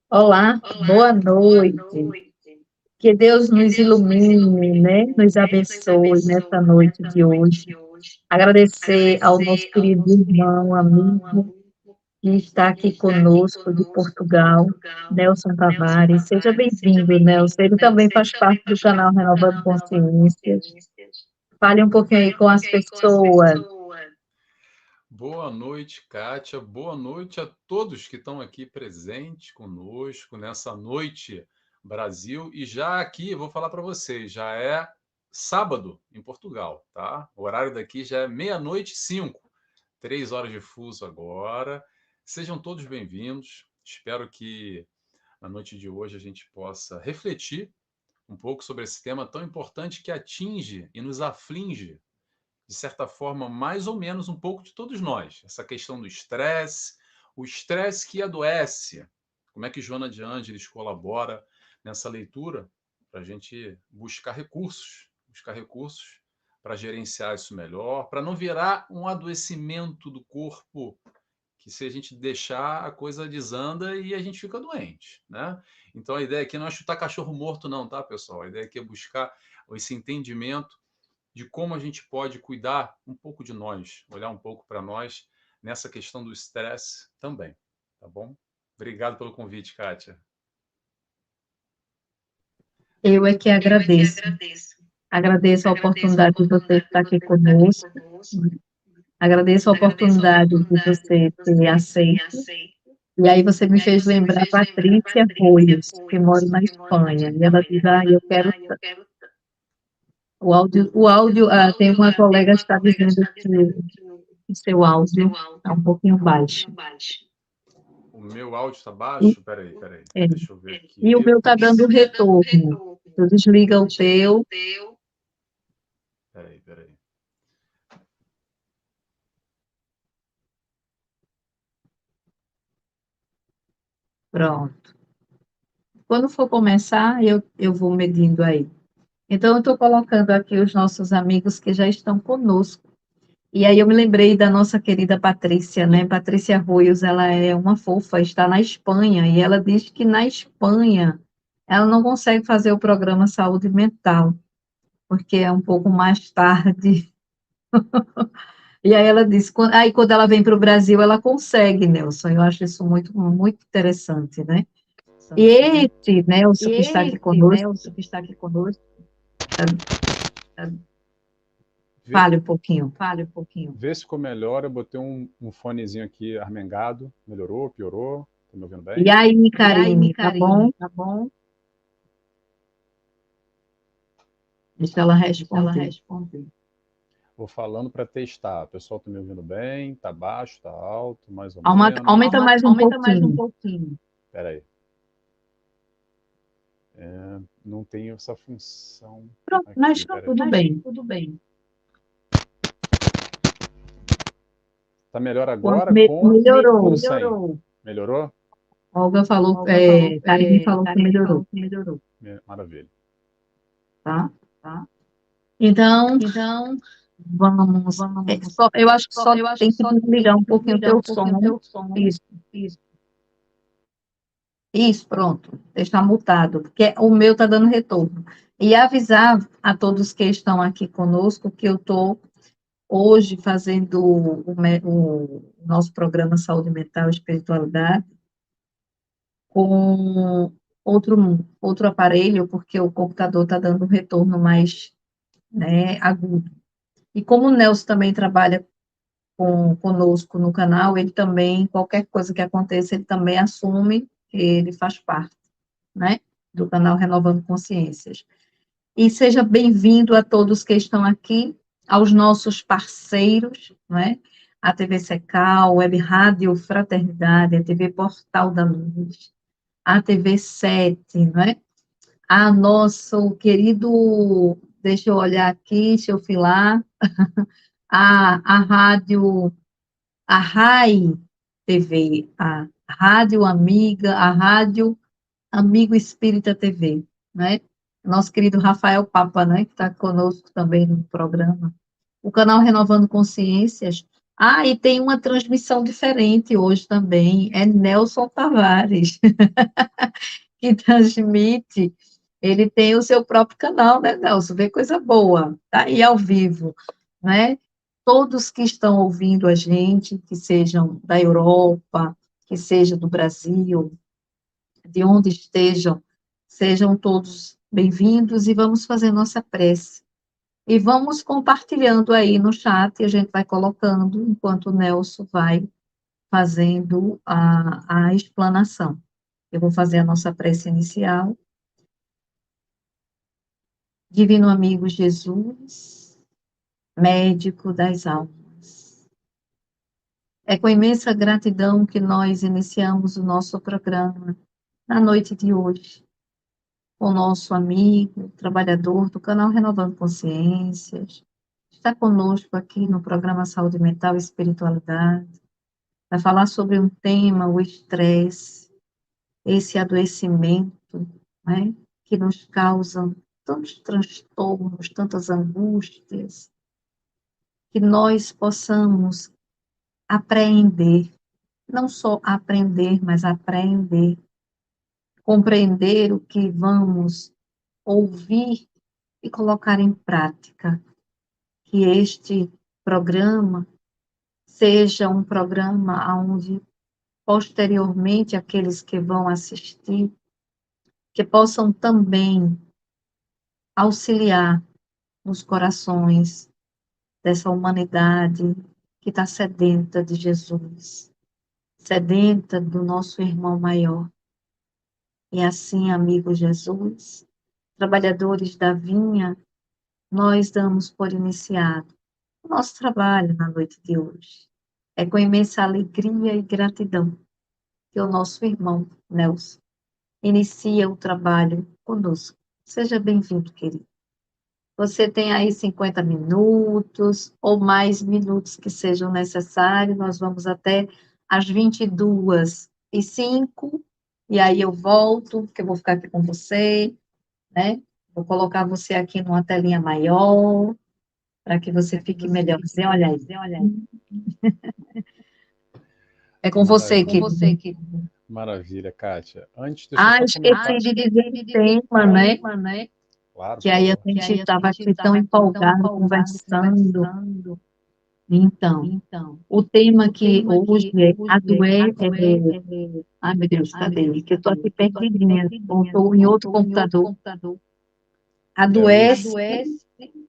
Olá, boa noite. Que Deus nos ilumine, né? Nos abençoe nessa noite de hoje. Agradecer ao nosso querido irmão, amigo, que está aqui conosco de Portugal, Nelson Tavares. Seja bem-vindo, Nelson. Ele também faz parte do canal Renovando Consciências. Fale um pouquinho aí com as pessoas. Boa noite, Kátia. Boa noite a todos que estão aqui presentes conosco nessa noite Brasil. E já aqui, vou falar para vocês, já é sábado em Portugal, tá? O horário daqui já é meia-noite e 5, 3 horas de fuso agora. Sejam todos bem-vindos. Espero que na noite de hoje a gente possa refletir um pouco sobre esse tema tão importante que atinge e nos aflige de certa forma, mais ou menos um pouco de todos nós. Essa questão do estresse, o estresse que adoece. Como é que Joana de Ângeles colabora nessa leitura para a gente buscar recursos para gerenciar isso melhor, para não virar um adoecimento do corpo, que se a gente deixar, a coisa desanda e a gente fica doente, né? Então a ideia aqui não é chutar cachorro morto não, tá, pessoal? A ideia aqui é buscar esse entendimento de como a gente pode cuidar um pouco de nós, olhar um pouco para nós nessa questão do estresse também, tá bom? Obrigado pelo convite, Kátia. Eu é que agradeço. Agradeço a oportunidade de você estar aqui conosco. Agradeço a oportunidade de você ter aceito. E aí você me fez lembrar a Patrícia Roios, que mora na Espanha. E ela diz, eu quero... tem uma colega que está dizendo que o seu áudio está um pouquinho baixo. O meu áudio está E, baixo? Peraí. é, Deixa eu ver e o aqui. meu está dando retorno. Tu desliga o teu. Peraí. Pronto. Quando for começar, eu vou medindo aí. Então, eu estou colocando aqui os nossos amigos que já estão conosco. E aí eu me lembrei da nossa querida Patrícia, né? Patrícia Roios, ela é uma fofa, está na Espanha, e ela diz que na Espanha ela não consegue fazer o programa Saúde Mental, porque é um pouco mais tarde. E aí ela disse, aí quando ela vem para o Brasil, ela consegue, Nelson. Eu acho isso muito, muito interessante, né? E esse Nelson que está aqui conosco, Vê, fale um pouquinho. vê se ficou melhor. Eu botei um fonezinho aqui armengado. Melhorou, piorou? Tá me ouvindo E bem? aí, Karine, tá bom? Deixa ela responder. Vou falando para testar. Pessoal, tá me ouvindo bem? Tá baixo, tá alto, mais ou Aumenta, menos? aumenta mais um pouquinho. Peraí. Não tenho essa função Pronto, aqui. mas Peraí. tudo bem. Tá melhor Quando agora com melhorou. ou sem? Melhorou? Olga falou, Karine falou que melhorou, Maravilha. tá? Então, vamos. Eu acho que só tem que desligar um pouquinho o teu som. Isso, isso, pronto. Deixar mutado, porque o meu está dando retorno. E avisar a todos que estão aqui conosco que eu estou hoje fazendo o nosso programa Saúde Mental e Espiritualidade com outro aparelho, porque o computador está dando um retorno mais, né, agudo. E como o Nelson também trabalha conosco no canal, ele também, qualquer coisa que aconteça, ele também assume que ele faz parte, né, do canal Renovando Consciências. E seja bem-vindo a todos que estão aqui, aos nossos parceiros, né, a TV Secal, Web Rádio Fraternidade, a TV Portal da Luz, a TV 7, não é? A nosso querido, deixa eu olhar aqui, deixa eu filar, a rádio, a RAI TV, a Rádio Amiga, a Rádio Amigo Espírita TV, né? Nosso querido Rafael Papa, né, que está conosco também no programa. O canal Renovando Consciências, Ah, e tem uma transmissão diferente hoje também, é Nelson Tavares, que transmite, ele tem o seu próprio canal, né, Nelson? Vê coisa boa, tá aí ao vivo, né? Todos que estão ouvindo a gente, que sejam da Europa, que seja do Brasil, de onde estejam, sejam todos bem-vindos e vamos fazer nossa prece. E vamos compartilhando aí no chat, a gente vai colocando, enquanto o Nelson vai fazendo a explanação. Eu vou fazer a nossa prece inicial. Divino amigo Jesus, médico das almas. É com imensa gratidão que nós iniciamos o nosso programa na noite de hoje, com o nosso amigo, trabalhador do canal Renovando Consciências, está conosco aqui no programa Saúde Mental e Espiritualidade, vai falar sobre um tema, o estresse, esse adoecimento, né, que nos causa tantos transtornos, tantas angústias, que nós possamos apreender, não só aprender, mas apreender, compreender o que vamos ouvir e colocar em prática, que este programa seja um programa onde, posteriormente, aqueles que vão assistir, que possam também auxiliar nos corações dessa humanidade que está sedenta de Jesus, sedenta do nosso irmão maior. E assim, amigo Jesus, trabalhadores da vinha, nós damos por iniciado o nosso trabalho na noite de hoje. É com imensa alegria e gratidão que o nosso irmão Nelson inicia o trabalho conosco. Seja bem-vindo, querido. Você tem aí 50 minutos ou mais minutos que sejam necessários. Nós vamos até às 22h05, e aí eu volto, porque eu vou ficar aqui com você, né? Vou colocar você aqui numa telinha maior, para que você fique melhor. Olha aí. É com você, Maravilha. querido. Maravilha, Kátia. Antes, deixa eu Ah, só esqueci comentar. de dizer o tema, né? Claro, Que por aí a favor. gente estava aqui tão empolgado, conversando. Então, o tema que hoje é ai, meu Deus, cadê? Que eu estou aqui perdidinha, estou em outro computador. É Adoece,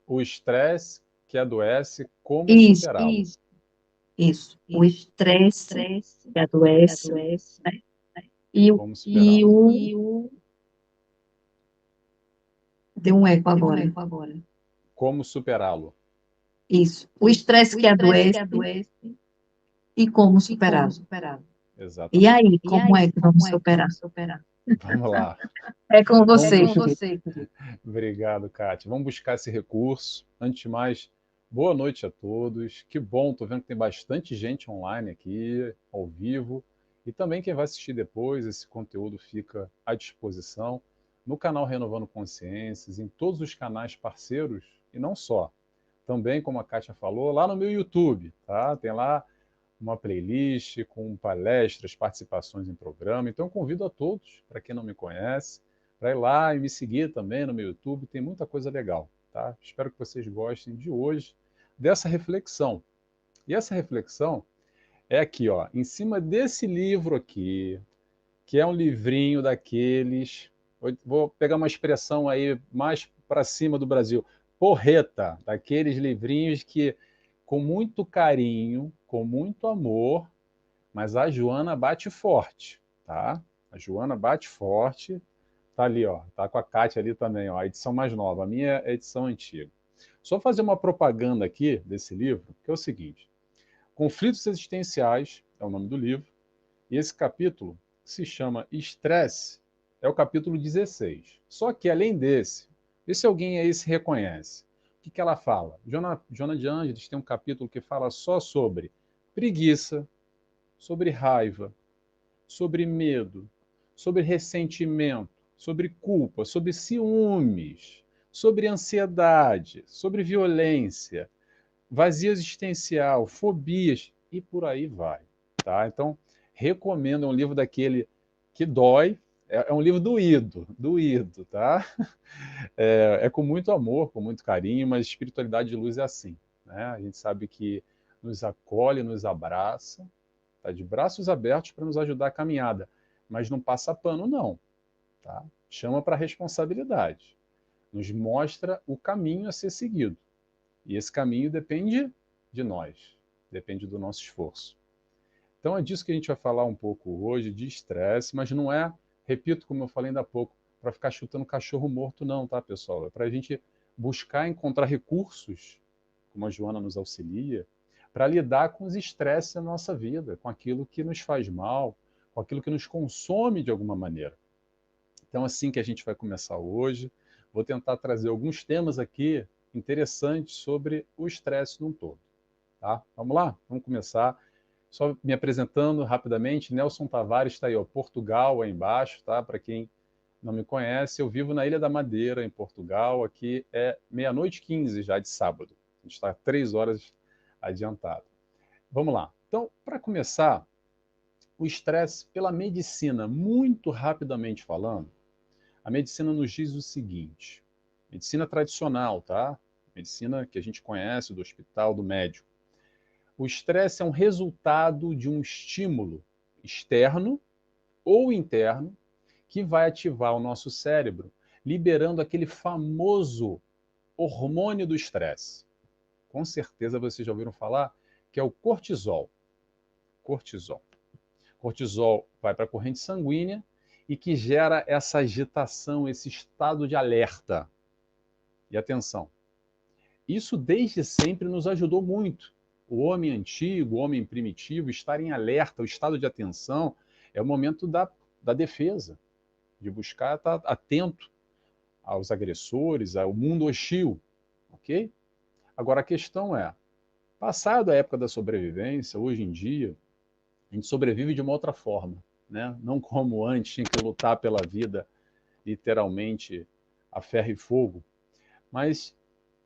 o estresse que adoece, como isso, superá-lo. isso. O estresse que adoece, né? E o, Como e superá-lo. o... Deu um eco agora. Como superá-lo. Isso. O estresse que adoece e como superá-lo. E Exatamente. aí, como é que vamos superar? Vamos lá. É com Vamos você, buscar. querido. Obrigado, Kátia. Vamos buscar esse recurso. Antes de mais, boa noite a todos. Que bom, estou vendo que tem bastante gente online aqui, ao vivo. E também quem vai assistir depois, esse conteúdo fica à disposição no canal Renovando Consciências, em todos os canais parceiros, e não só. Também, como a Kátia falou, lá no meu YouTube, tá? Tem lá uma playlist com palestras, participações em programa. Então, eu convido a todos, para quem não me conhece, para ir lá e me seguir também no meu YouTube. Tem muita coisa legal, tá? Espero que vocês gostem de hoje dessa reflexão. E essa reflexão é aqui, ó, em cima desse livro aqui, que é um livrinho daqueles. Vou pegar uma expressão aí mais para cima do Brasil. Porreta, daqueles livrinhos que, com muito carinho, com muito amor, mas a Joana bate forte, tá? A Joana bate forte, tá ali, ó, tá com a Kátia ali também, ó, a edição mais nova, a minha é a edição antiga. Só fazer uma propaganda aqui desse livro, que é o seguinte: Conflitos Existenciais é o nome do livro, e esse capítulo se chama Estresse, é o capítulo 16. Só que além desse, vê se alguém aí se reconhece. O que ela fala? Joana de Ângeles tem um capítulo que fala só sobre preguiça, sobre raiva, sobre medo, sobre ressentimento, sobre culpa, sobre ciúmes, sobre ansiedade, sobre violência. vazio existencial, fobias e por aí vai, tá? Então, recomendo um livro daquele que dói, é um livro doído, tá? É com muito amor, com muito carinho, mas espiritualidade de luz é assim, né? A gente sabe que nos acolhe, nos abraça, tá de braços abertos para nos ajudar a caminhada, mas não passa pano não, tá? Chama para responsabilidade, nos mostra o caminho a ser seguido. E esse caminho depende de nós, depende do nosso esforço. Então é disso que a gente vai falar um pouco hoje, de estresse, mas não é, repito, como eu falei ainda há pouco, para ficar chutando cachorro morto, não, tá, pessoal? É para a gente buscar encontrar recursos, como a Joana nos auxilia, para lidar com os estresses da nossa vida, com aquilo que nos faz mal, com aquilo que nos consome de alguma maneira. Então, assim que a gente vai começar hoje, vou tentar trazer alguns temas aqui interessantes sobre o estresse num todo. Tá? Vamos lá? Vamos começar. Só me apresentando rapidamente, Nelson Tavares está aí, ó, Portugal, aí embaixo, tá? Para quem não me conhece, eu vivo na Ilha da Madeira, em Portugal. Aqui é meia-noite 15 já de sábado. A gente está 3 horas adiantado. Vamos lá. Então, para começar, o estresse pela medicina, muito rapidamente falando, a medicina nos diz o seguinte: medicina tradicional, tá? Medicina que a gente conhece do hospital, do médico. O estresse é um resultado de um estímulo externo ou interno que vai ativar o nosso cérebro, liberando aquele famoso hormônio do estresse. Com certeza vocês já ouviram falar que é o cortisol. Cortisol. Cortisol vai para a corrente sanguínea e que gera essa agitação, esse estado de alerta. E atenção, isso desde sempre nos ajudou muito. O homem antigo, o homem primitivo, estar em alerta, o estado de atenção, é o momento da defesa, de buscar estar atento aos agressores, ao mundo hostil, ok? Agora a questão é, passado a época da sobrevivência, hoje em dia, a gente sobrevive de uma outra forma, né? Não como antes, tinha que lutar pela vida, literalmente, a ferro e fogo, mas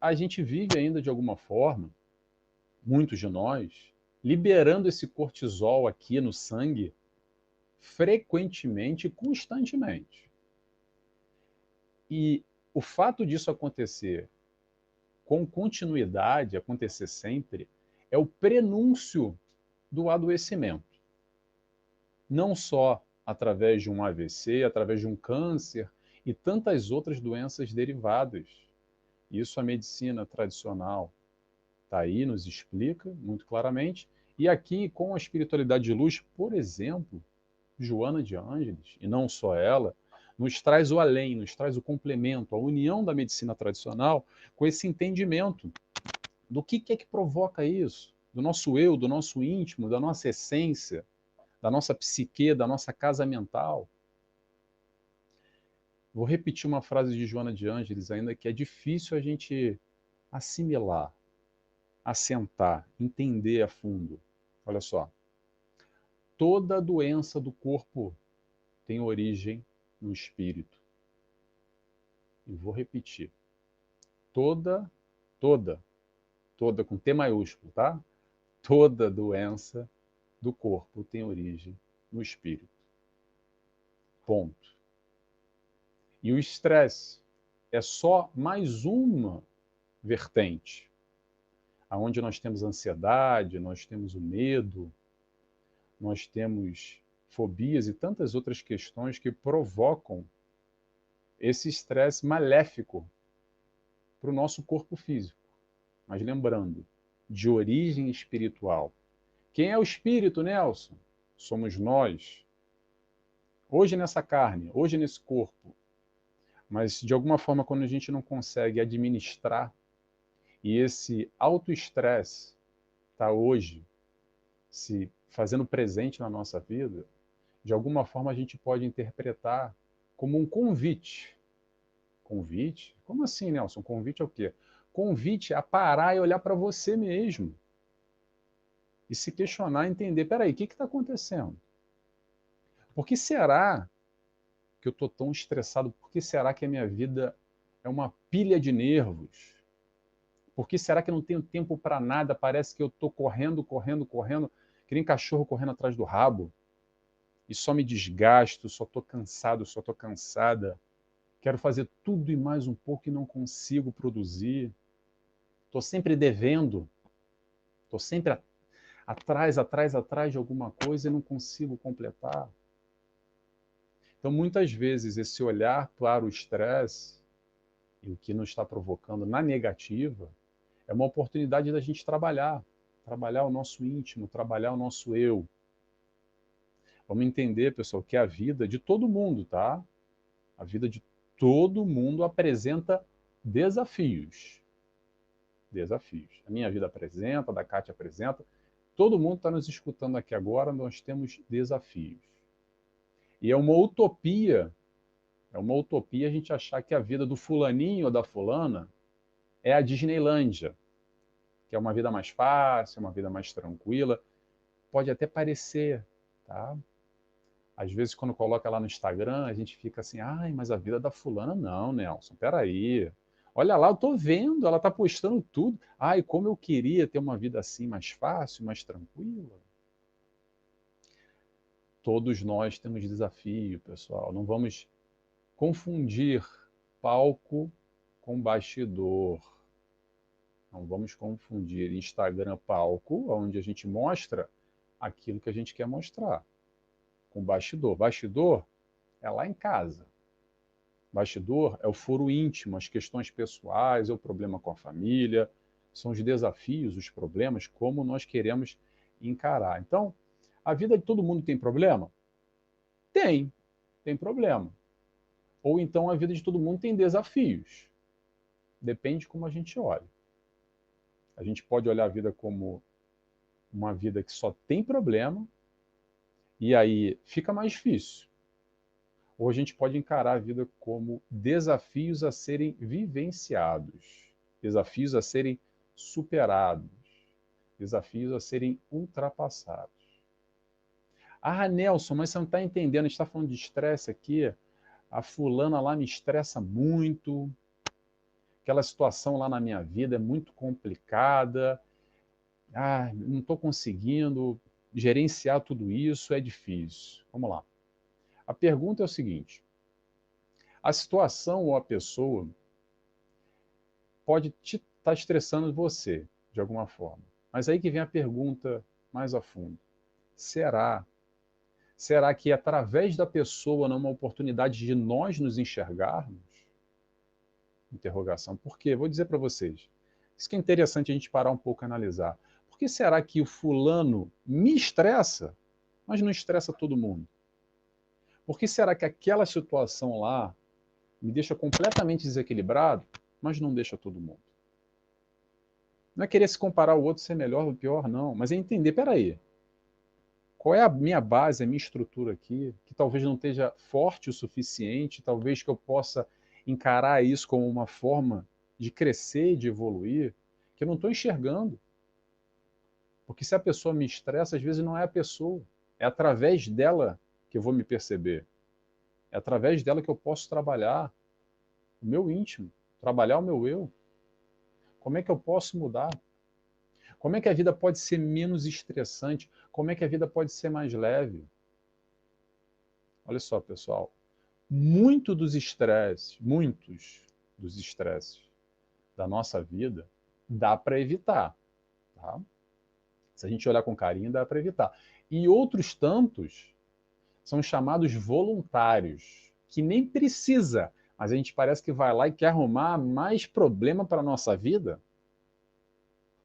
a gente vive ainda de alguma forma, muitos de nós, liberando esse cortisol aqui no sangue frequentemente e constantemente. E o fato disso acontecer com continuidade, acontecer sempre, é o prenúncio do adoecimento. Não só através de um AVC, através de um câncer e tantas outras doenças derivadas. Isso a medicina tradicional está aí, nos explica muito claramente. E aqui, com a espiritualidade de luz, por exemplo, Joana de Ângeles, e não só ela, nos traz o além, nos traz o complemento, a união da medicina tradicional com esse entendimento do que é que provoca isso, do nosso eu, do nosso íntimo, da nossa essência, da nossa psique, da nossa casa mental. Vou repetir uma frase de Joana de Ângeles ainda que é difícil a gente assimilar, assentar, entender a fundo. Olha só. Toda doença do corpo tem origem no espírito. E vou repetir. Toda, toda, toda com T maiúsculo, tá? Toda doença do corpo tem origem no espírito. Ponto. E o estresse é só mais uma vertente, aonde nós temos ansiedade, nós temos o medo, nós temos fobias e tantas outras questões que provocam esse estresse maléfico para o nosso corpo físico. Mas lembrando, de origem espiritual. Quem é o espírito, Nelson? Somos nós. Hoje nessa carne, hoje nesse corpo. Mas, de alguma forma, quando a gente não consegue administrar e esse autoestresse está hoje se fazendo presente na nossa vida, de alguma forma a gente pode interpretar como um convite. Convite? Como assim, Nelson? Convite é o quê? Convite a parar e olhar para você mesmo. E se questionar, entender, peraí, o que está acontecendo? Por que será que eu estou tão estressado? Por que será que a minha vida é uma pilha de nervos? Por que será que eu não tenho tempo para nada? Parece que eu estou correndo, correndo, correndo, que nem cachorro correndo atrás do rabo. E só me desgasto, só estou cansado, só estou cansada. Quero fazer tudo e mais um pouco e não consigo produzir. Estou sempre devendo. Estou sempre atrás, atrás, atrás de alguma coisa e não consigo completar. Então, muitas vezes, esse olhar para o estresse e o que nos está provocando na negativa é uma oportunidade da gente trabalhar o nosso íntimo, trabalhar o nosso eu. Vamos entender, pessoal, que a vida de todo mundo, tá? A vida de todo mundo apresenta desafios. Desafios. A minha vida apresenta, a da Kátia apresenta. Todo mundo está nos escutando aqui agora, nós temos desafios. E é uma utopia a gente achar que a vida do fulaninho ou da fulana é a Disneylândia, que é uma vida mais fácil, uma vida mais tranquila. Pode até parecer, tá? Às vezes, quando coloca lá no Instagram, a gente fica assim, ai, mas a vida da fulana não, Nelson, peraí. Olha lá, eu tô vendo, ela tá postando tudo. Ai, como eu queria ter uma vida assim, mais fácil, mais tranquila. Todos nós temos desafio, pessoal. Não vamos confundir palco com bastidor. Não vamos confundir Instagram palco, onde a gente mostra aquilo que a gente quer mostrar, com bastidor. Bastidor é lá em casa. Bastidor é o foro íntimo, as questões pessoais, é o problema com a família, são os desafios, os problemas, como nós queremos encarar. Então, a vida de todo mundo tem problema? Tem problema. Ou então a vida de todo mundo tem desafios. Depende de como a gente olha. A gente pode olhar a vida como uma vida que só tem problema, e aí fica mais difícil. Ou a gente pode encarar a vida como desafios a serem vivenciados, desafios a serem superados, desafios a serem ultrapassados. Ah, Nelson, mas você não está entendendo, a gente está falando de estresse aqui, a fulana lá me estressa muito, aquela situação lá na minha vida é muito complicada, não estou conseguindo gerenciar tudo isso, é difícil. Vamos lá. A pergunta é o seguinte: a situação ou a pessoa pode estar estressando você de alguma forma. Mas aí que vem a pergunta mais a fundo. Será? Será que através da pessoa não é uma oportunidade de nós nos enxergarmos? Interrogação. Por quê? Vou dizer para vocês. Isso que é interessante a gente parar um pouco e analisar. Por que será que o fulano me estressa, mas não estressa todo mundo? Por que será que aquela situação lá me deixa completamente desequilibrado, mas não deixa todo mundo? Não é querer se comparar ao outro ser melhor ou pior, não, mas é entender, peraí, qual é a minha base, a minha estrutura aqui, que talvez não esteja forte o suficiente, talvez que eu possa encarar isso como uma forma de crescer, de evoluir, que eu não estou enxergando. Porque se a pessoa me estressa, às vezes não é a pessoa, é através dela que eu vou me perceber. É através dela que eu posso trabalhar o meu íntimo, trabalhar o meu eu. Como é que eu posso mudar? Como é que a vida pode ser menos estressante? Como é que a vida pode ser mais leve? Olha só, pessoal, muitos dos estresses da nossa vida dá para evitar, tá? Se a gente olhar com carinho, dá para evitar. E outros tantos são chamados voluntários, que nem precisa, mas a gente parece que vai lá e quer arrumar mais problema para a nossa vida.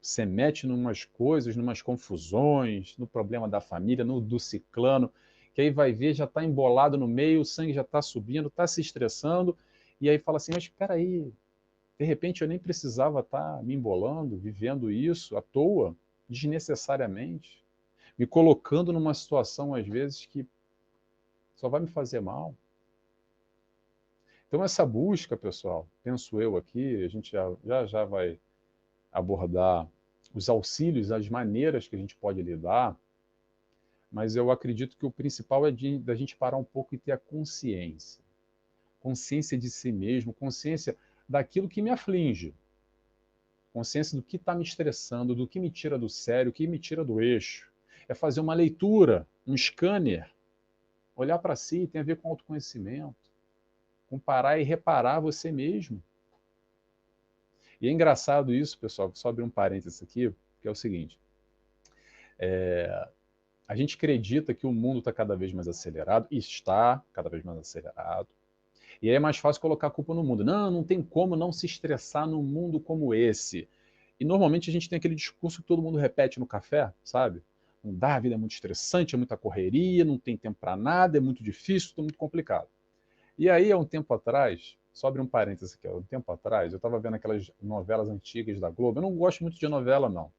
Você mete numas coisas, numas confusões, no problema da família, no do ciclano, que aí vai ver, já está embolado no meio, o sangue já está subindo, está se estressando, e aí fala assim, mas espera aí, de repente eu nem precisava estar me embolando, vivendo isso à toa, desnecessariamente, me colocando numa situação, às vezes, que só vai me fazer mal. Então essa busca, pessoal, penso eu aqui, a gente já vai abordar os auxílios, as maneiras que a gente pode lidar, mas eu acredito que o principal é da gente parar um pouco e ter a consciência. Consciência de si mesmo, consciência daquilo que me aflige. Consciência do que está me estressando, do que me tira do sério, o que me tira do eixo. É fazer uma leitura, um scanner, olhar para si, tem a ver com autoconhecimento, comparar e reparar você mesmo. E é engraçado isso, pessoal, só abrir um parênteses aqui, que é o seguinte, a gente acredita que o mundo está cada vez mais acelerado, e está cada vez mais acelerado, e aí é mais fácil colocar a culpa no mundo. Não, não tem como não se estressar num mundo como esse. E normalmente a gente tem aquele discurso que todo mundo repete no café, sabe? Não dá, a vida é muito estressante, é muita correria, não tem tempo para nada, é muito difícil, tudo muito complicado. E aí, há um tempo atrás, só abrir um parênteses aqui, há um tempo atrás, eu estava vendo aquelas novelas antigas da Globo. Eu não gosto muito de novela, não,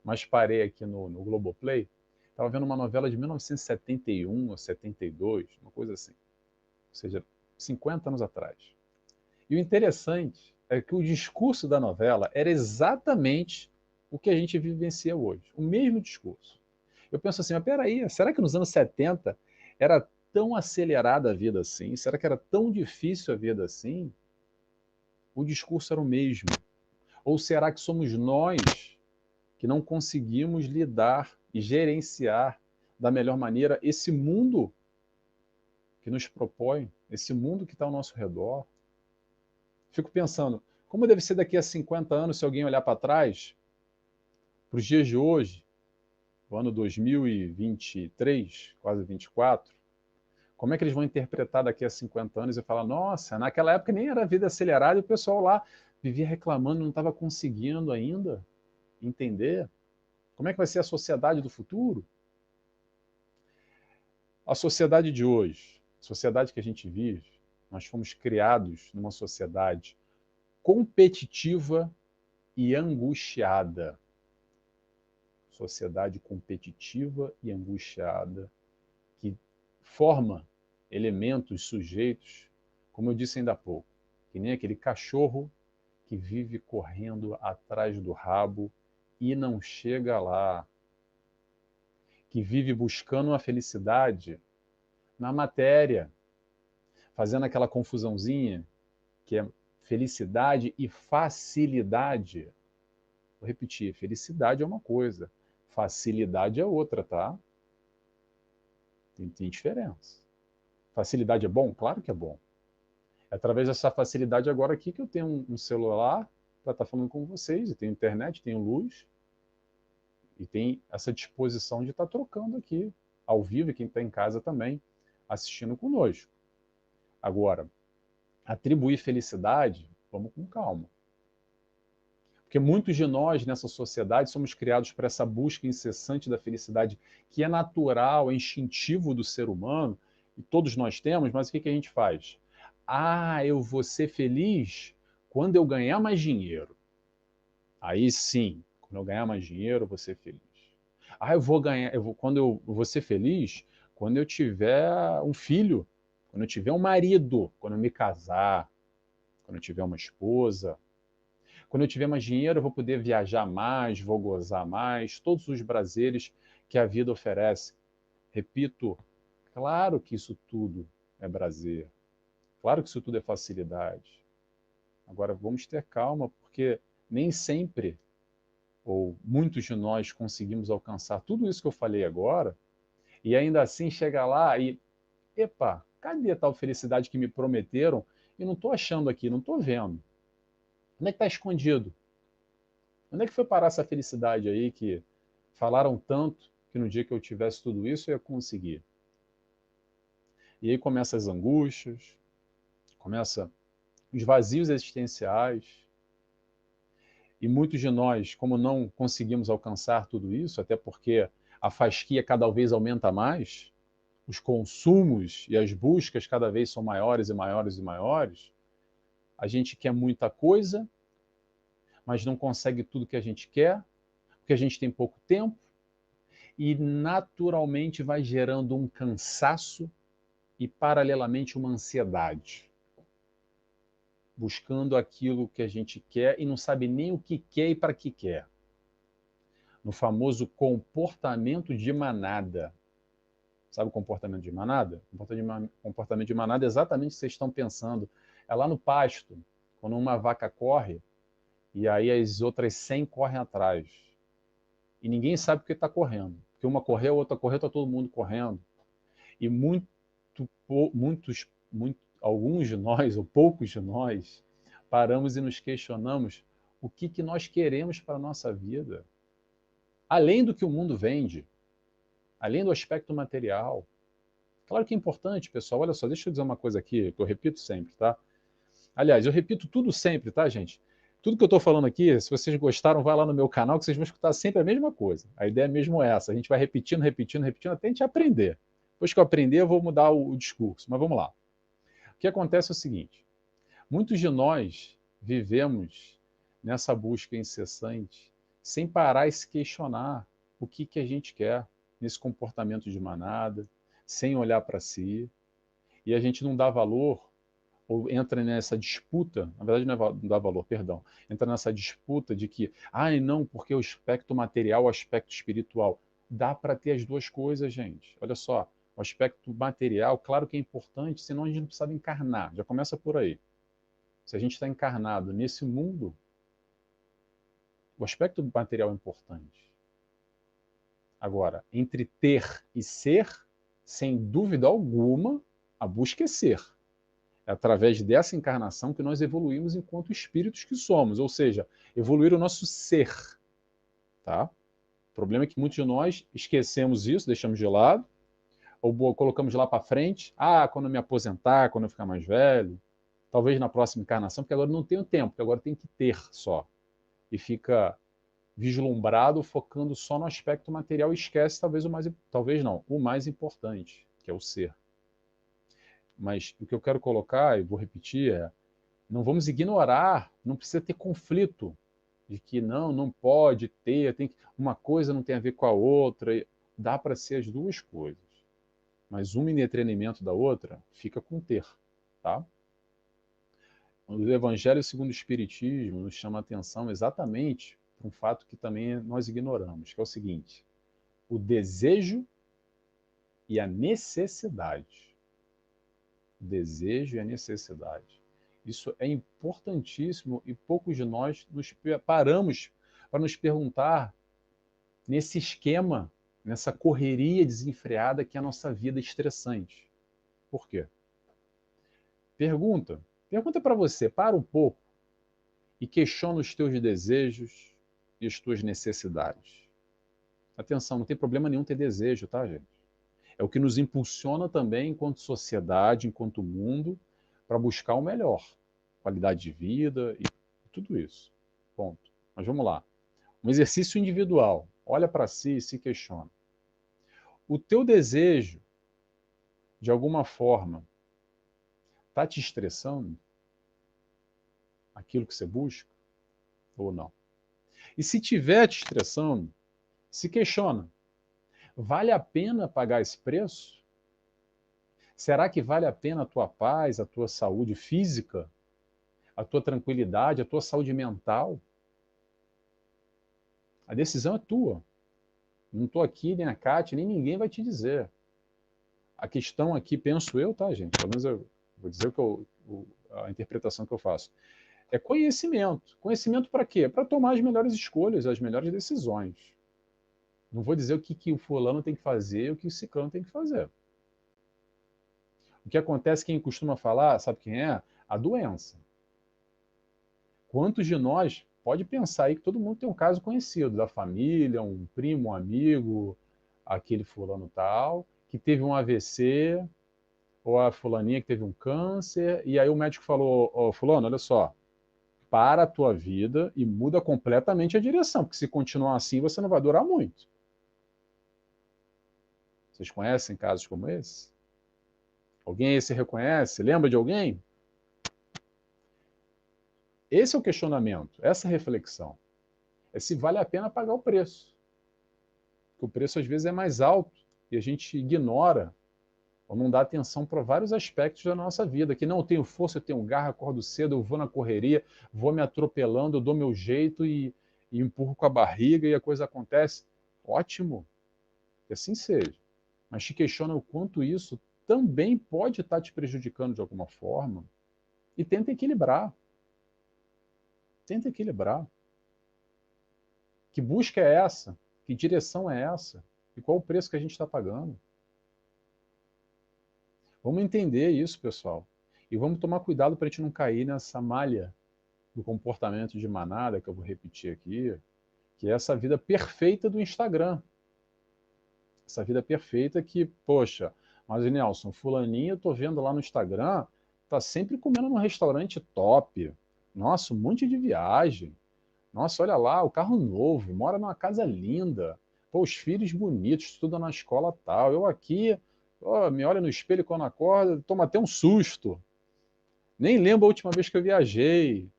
mas parei aqui no Globoplay, estava vendo uma novela de 1971 ou 72, uma coisa assim, ou seja, 50 anos atrás. E o interessante é que o discurso da novela era exatamente o que a gente vivencia hoje, o mesmo discurso. Eu penso assim, mas peraí, será que nos anos 70 era tão acelerada a vida assim? Será que era tão difícil a vida assim? O discurso era o mesmo. Ou será que somos nós que não conseguimos lidar e gerenciar da melhor maneira esse mundo que nos propõe, esse mundo que está ao nosso redor? Fico pensando, como deve ser daqui a 50 anos se alguém olhar para trás, para os dias de hoje, o ano 2023, quase 24, como é que eles vão interpretar daqui a 50 anos e falar, nossa, naquela época nem era vida acelerada e o pessoal lá vivia reclamando, não estava conseguindo ainda entender? Como é que vai ser a sociedade do futuro? A sociedade de hoje, a sociedade que a gente vive, nós fomos criados numa sociedade competitiva e angustiada. Sociedade competitiva e angustiada, que forma elementos, sujeitos, como eu disse ainda há pouco, que nem aquele cachorro que vive correndo atrás do rabo e não chega lá, que vive buscando a felicidade na matéria, fazendo aquela confusãozinha que é felicidade e facilidade. Vou repetir, felicidade é uma coisa, facilidade é outra, tá? Tem diferença. Facilidade é bom? Claro que é bom. É através dessa facilidade agora aqui que eu tenho um celular para estar falando com vocês, e tenho internet, tenho luz, e tem essa disposição de estar trocando aqui, ao vivo, e quem está em casa também, assistindo conosco. Agora, atribuir felicidade, vamos com calma. Porque muitos de nós nessa sociedade somos criados para essa busca incessante da felicidade, que é natural, é instintivo do ser humano, e todos nós temos, mas o que a gente faz? Ah, eu vou ser feliz quando eu ganhar mais dinheiro. Aí sim, quando eu ganhar mais dinheiro, eu vou ser feliz. Ah, quando eu vou ser feliz quando eu tiver um filho, quando eu tiver um marido, quando eu me casar, quando eu tiver uma esposa. Quando eu tiver mais dinheiro, eu vou poder viajar mais, vou gozar mais, todos os prazeres que a vida oferece. Repito, claro que isso tudo é prazer, claro que isso tudo é facilidade. Agora vamos ter calma, porque nem sempre, ou muitos de nós conseguimos alcançar tudo isso que eu falei agora, e ainda assim chega lá e, epa, cadê a tal felicidade que me prometeram? E não estou achando aqui, não estou vendo. Onde é que está escondido? Onde é que foi parar essa felicidade aí que falaram tanto que no dia que eu tivesse tudo isso eu ia conseguir? E aí começam as angústias, começa os vazios existenciais. E muitos de nós, como não conseguimos alcançar tudo isso, até porque a fasquia cada vez aumenta mais, os consumos e as buscas cada vez são maiores e maiores e maiores, a gente quer muita coisa, mas não consegue tudo que a gente quer, porque a gente tem pouco tempo, e naturalmente vai gerando um cansaço e, paralelamente, uma ansiedade, buscando aquilo que a gente quer e não sabe nem o que quer e para que quer. No famoso comportamento de manada. Sabe o comportamento de manada? Comportamento de manada é exatamente o que vocês estão pensando. É lá no pasto, quando uma vaca corre e aí as outras 100 correm atrás. E ninguém sabe porque está correndo. Porque uma correu, a outra correu, está todo mundo correndo. E alguns de nós, ou poucos de nós, paramos e nos questionamos o que nós queremos para a nossa vida. Além do que o mundo vende, além do aspecto material. Claro que é importante, pessoal. Olha só, deixa eu dizer uma coisa aqui, que eu repito sempre, tá? Aliás, eu repito tudo sempre, tá, gente? Tudo que eu estou falando aqui, se vocês gostaram, vai lá no meu canal que vocês vão escutar sempre a mesma coisa. A ideia é mesmo essa. A gente vai repetindo, repetindo, repetindo até a gente aprender. Depois que eu aprender, eu vou mudar o discurso. Mas vamos lá. O que acontece é o seguinte: muitos de nós vivemos nessa busca incessante, sem parar e se questionar o que a gente quer nesse comportamento de manada, sem olhar para si, e a gente não dá valor ou entra nessa disputa, na verdade não dá valor, perdão, entra nessa disputa de que, não, porque o aspecto material, o aspecto espiritual, dá para ter as duas coisas, gente. Olha só, o aspecto material, claro que é importante, senão a gente não precisava encarnar, já começa por aí. Se a gente está encarnado nesse mundo, o aspecto material é importante. Agora, entre ter e ser, sem dúvida alguma, a busca é ser. É através dessa encarnação que nós evoluímos enquanto espíritos que somos, ou seja, evoluir o nosso ser. Tá? O problema é que muitos de nós esquecemos isso, deixamos de lado, ou colocamos lá para frente, quando eu me aposentar, quando eu ficar mais velho, talvez na próxima encarnação, porque agora não tenho tempo, porque agora tem que ter só. E fica vislumbrado, focando só no aspecto material e esquece o mais importante, que é o ser. Mas o que eu quero colocar, e vou repetir, não vamos ignorar, não precisa ter conflito de que não pode ter, uma coisa não tem a ver com a outra. Dá para ser as duas coisas. Mas uma em detrimento da outra fica com ter. Tá? O Evangelho segundo o Espiritismo nos chama a atenção exatamente para um fato que também nós ignoramos, que é o seguinte: o desejo e a necessidade. O desejo e a necessidade. Isso é importantíssimo e poucos de nós nos paramos para nos perguntar nesse esquema, nessa correria desenfreada que é a nossa vida estressante. Por quê? Pergunta para você, para um pouco e questiona os teus desejos e as tuas necessidades. Atenção, não tem problema nenhum ter desejo, tá, gente? É o que nos impulsiona também, enquanto sociedade, enquanto mundo, para buscar o melhor. Qualidade de vida e tudo isso. Ponto. Mas vamos lá. Um exercício individual. Olha para si e se questiona. O teu desejo, de alguma forma, está te estressando? Aquilo que você busca? Ou não? E se estiver te estressando, se questiona. Vale a pena pagar esse preço? Será que vale a pena a tua paz, a tua saúde física, a tua tranquilidade, a tua saúde mental? A decisão é tua. Não estou aqui, nem a Kátia, nem ninguém vai te dizer. A questão aqui, penso eu, tá, gente? Pelo menos eu vou dizer a interpretação que eu faço. É conhecimento. Conhecimento para quê? Para tomar as melhores escolhas, as melhores decisões. Não vou dizer o que o fulano tem que fazer e o que o ciclano tem que fazer. O que acontece, quem costuma falar, sabe quem é? A doença. Quantos de nós, pode pensar aí que todo mundo tem um caso conhecido, da família, um primo, um amigo, aquele fulano tal, que teve um AVC, ou a fulaninha que teve um câncer, e aí o médico falou, fulano, olha só, para a tua vida e muda completamente a direção, porque se continuar assim você não vai durar muito. Vocês conhecem casos como esse? Alguém aí se reconhece? Lembra de alguém? Esse é o questionamento, essa é a reflexão. É se vale a pena pagar o preço. Porque o preço às vezes é mais alto e a gente ignora ou não dá atenção para vários aspectos da nossa vida, que não, eu tenho força, eu tenho garra, acordo cedo, eu vou na correria, vou me atropelando, eu dou meu jeito e empurro com a barriga e a coisa acontece. Ótimo, que assim seja. Mas te questiona o quanto isso também pode estar te prejudicando de alguma forma e tenta equilibrar. Tenta equilibrar. Que busca é essa? Que direção é essa? E qual o preço que a gente está pagando? Vamos entender isso, pessoal. E vamos tomar cuidado para a gente não cair nessa malha do comportamento de manada, que eu vou repetir aqui, que é essa vida perfeita do Instagram. Essa vida perfeita que, poxa, mas Nelson, fulaninho, eu tô vendo lá no Instagram, tá sempre comendo num restaurante top. Nossa, um monte de viagem. Nossa, olha lá, o carro novo, mora numa casa linda. Pô, os filhos bonitos, estudam na escola tal. Eu aqui, ó, me olho no espelho quando acordo, tomo até um susto. Nem lembro a última vez que eu viajei.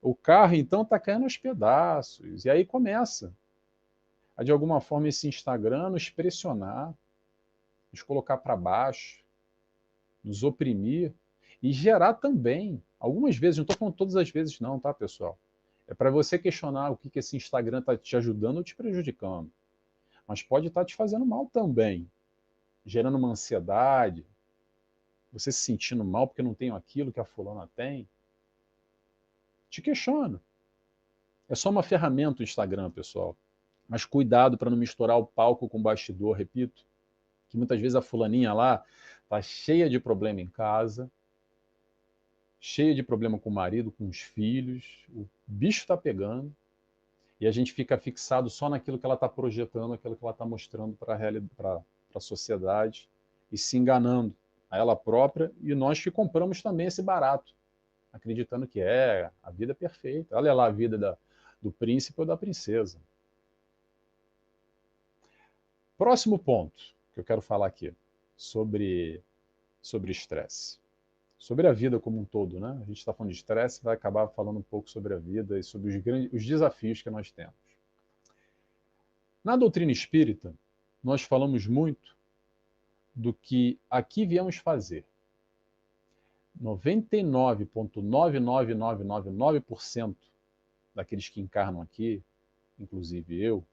O carro, então, tá caindo aos pedaços. E aí começa a, de alguma forma, esse Instagram nos pressionar, nos colocar para baixo, nos oprimir e gerar também, algumas vezes, não estou falando todas as vezes não, tá, pessoal? É para você questionar o que esse Instagram está te ajudando ou te prejudicando. Mas pode estar te fazendo mal também, gerando uma ansiedade, você se sentindo mal porque não tem aquilo que a fulana tem. Te questiona. É só uma ferramenta o Instagram, pessoal. Mas cuidado para não misturar o palco com o bastidor, repito, que muitas vezes a fulaninha lá tá cheia de problema em casa, cheia de problema com o marido, com os filhos, o bicho está pegando, e a gente fica fixado só naquilo que ela está projetando, aquilo que ela está mostrando para a sociedade, e se enganando a ela própria, e nós que compramos também esse barato, acreditando que é a vida perfeita. Olha lá a vida do príncipe ou da princesa. Próximo ponto que eu quero falar aqui, sobre estresse. Sobre a vida como um todo, né? A gente está falando de estresse, vai acabar falando um pouco sobre a vida e sobre os desafios que nós temos. Na doutrina espírita, nós falamos muito do que aqui viemos fazer. 99,99999% daqueles que encarnam aqui, inclusive eu,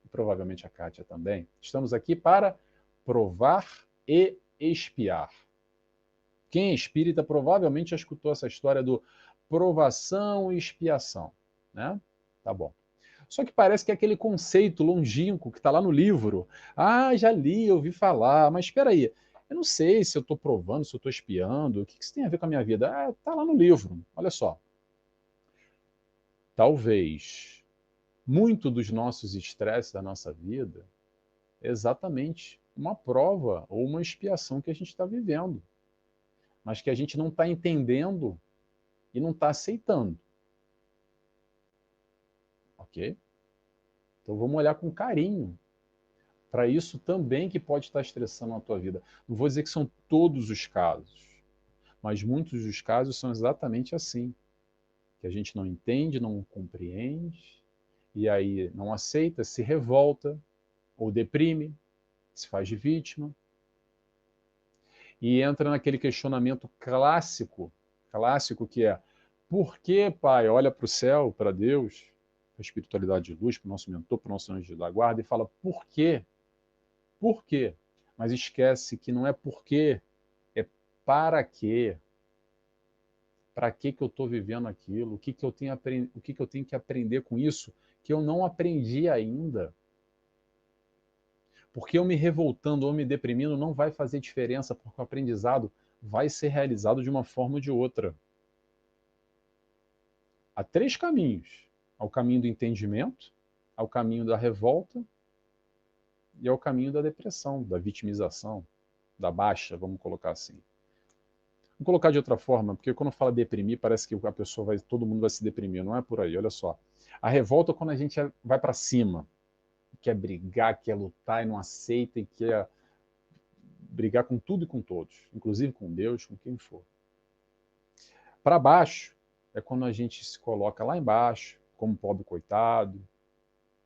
e provavelmente a Kátia também, estamos aqui para provar e expiar. Quem é espírita provavelmente já escutou essa história do provação e expiação, né? Tá bom. Só que parece que é aquele conceito longínquo que está lá no livro. Ah, já li, ouvi falar, mas espera aí, eu não sei se eu estou provando, se eu estou espiando, o que isso tem a ver com a minha vida? Ah, está lá no livro, olha só. Talvez muito dos nossos estresses da nossa vida é exatamente uma prova ou uma expiação que a gente está vivendo, mas que a gente não está entendendo e não está aceitando. Ok? Então vamos olhar com carinho para isso também que pode estar estressando a tua vida. Não vou dizer que são todos os casos, mas muitos dos casos são exatamente assim, que a gente não entende, não compreende, e aí não aceita, se revolta, ou deprime, se faz de vítima, e entra naquele questionamento clássico que é: por que, pai, olha para o céu, para Deus, para a espiritualidade de luz, para o nosso mentor, para o nosso anjo da guarda, e fala: por quê? Por quê? Mas esquece que não é por quê, é para quê. Para que eu estou vivendo aquilo? O que eu tenho que aprender com isso que eu não aprendi ainda? Porque eu me revoltando ou me deprimindo não vai fazer diferença, porque o aprendizado vai ser realizado de uma forma ou de outra. Há três caminhos: ao caminho do entendimento, ao caminho da revolta e ao caminho da depressão, da vitimização, da baixa, vamos colocar assim. Vou colocar de outra forma, porque quando fala deprimir, parece que a pessoa vai, todo mundo vai se deprimir. Não é por aí, olha só. A revolta é quando a gente vai para cima, quer brigar, quer lutar e não aceita e quer brigar com tudo e com todos, inclusive com Deus, com quem for. Para baixo é quando a gente se coloca lá embaixo, como pobre coitado,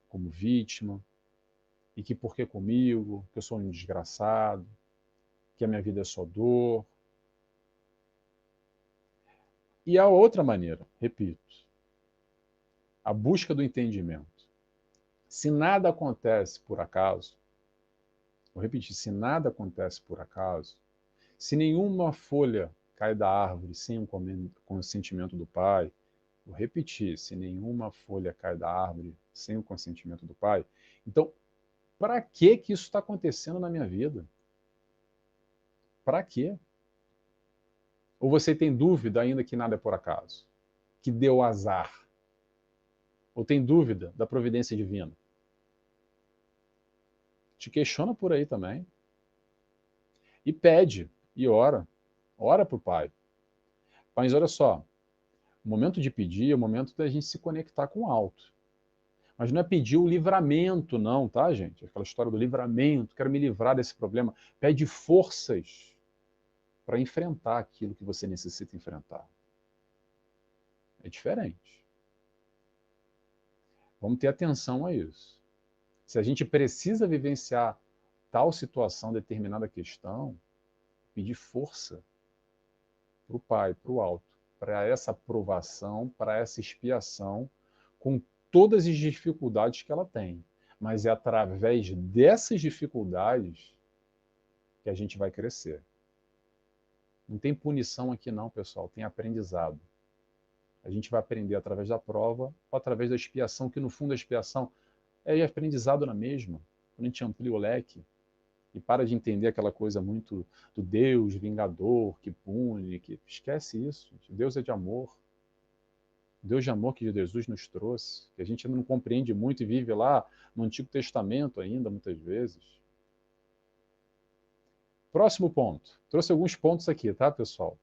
como vítima, e que por que comigo, que eu sou um desgraçado, que a minha vida é só dor. E a outra maneira, repito, a busca do entendimento. Se nada acontece por acaso, vou repetir, se nada acontece por acaso, se nenhuma folha cai da árvore sem o consentimento do pai, Vou repetir, se nenhuma folha cai da árvore sem o consentimento do pai. Então, para que isso está acontecendo na minha vida? Para quê? Ou você tem dúvida ainda que nada é por acaso? Que deu azar? Ou tem dúvida da providência divina? Te questiona por aí também. E pede, e ora. Ora para o pai. Mas olha só, o momento de pedir é o momento da gente se conectar com o alto. Mas não é pedir o livramento, não, tá, gente? Aquela história do livramento, quero me livrar desse problema. Pede forças para enfrentar aquilo que você necessita enfrentar. É diferente. Vamos ter atenção a isso. Se a gente precisa vivenciar tal situação, determinada questão, pedir força para o Pai, para o alto, para essa aprovação, para essa expiação, com todas as dificuldades que ela tem. Mas é através dessas dificuldades que a gente vai crescer. Não tem punição aqui não, pessoal, tem aprendizado. A gente vai aprender através da prova ou através da expiação, que no fundo a expiação é aprendizado na mesma. Quando a gente amplia o leque e para de entender aquela coisa muito do Deus vingador, que pune, que esquece isso. Gente. Deus é de amor. Deus de amor que Jesus nos trouxe, que a gente ainda não compreende muito e vive lá no Antigo Testamento ainda, muitas vezes. Próximo ponto. Trouxe alguns pontos aqui, tá, pessoal?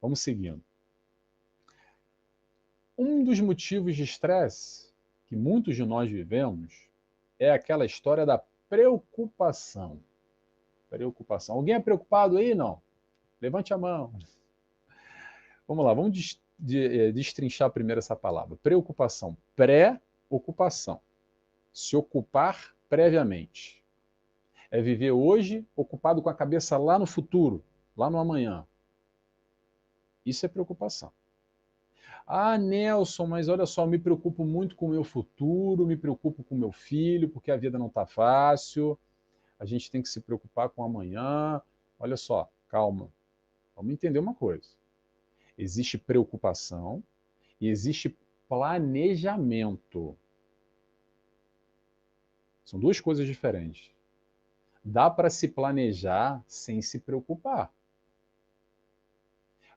Vamos seguindo. Um dos motivos de estresse que muitos de nós vivemos é aquela história da preocupação. Preocupação. Alguém é preocupado aí? Não? Levante a mão. Vamos lá, vamos destrinchar primeiro essa palavra. Preocupação. Pré-ocupação. Se ocupar previamente. É viver hoje ocupado com a cabeça lá no futuro, lá no amanhã. Isso é preocupação. Ah, Nelson, mas olha só, me preocupo muito com o meu futuro, me preocupo com o meu filho, porque a vida não está fácil, a gente tem que se preocupar com o amanhã. Olha só, calma, vamos entender uma coisa. Existe preocupação e existe planejamento. São duas coisas diferentes. Dá para se planejar sem se preocupar.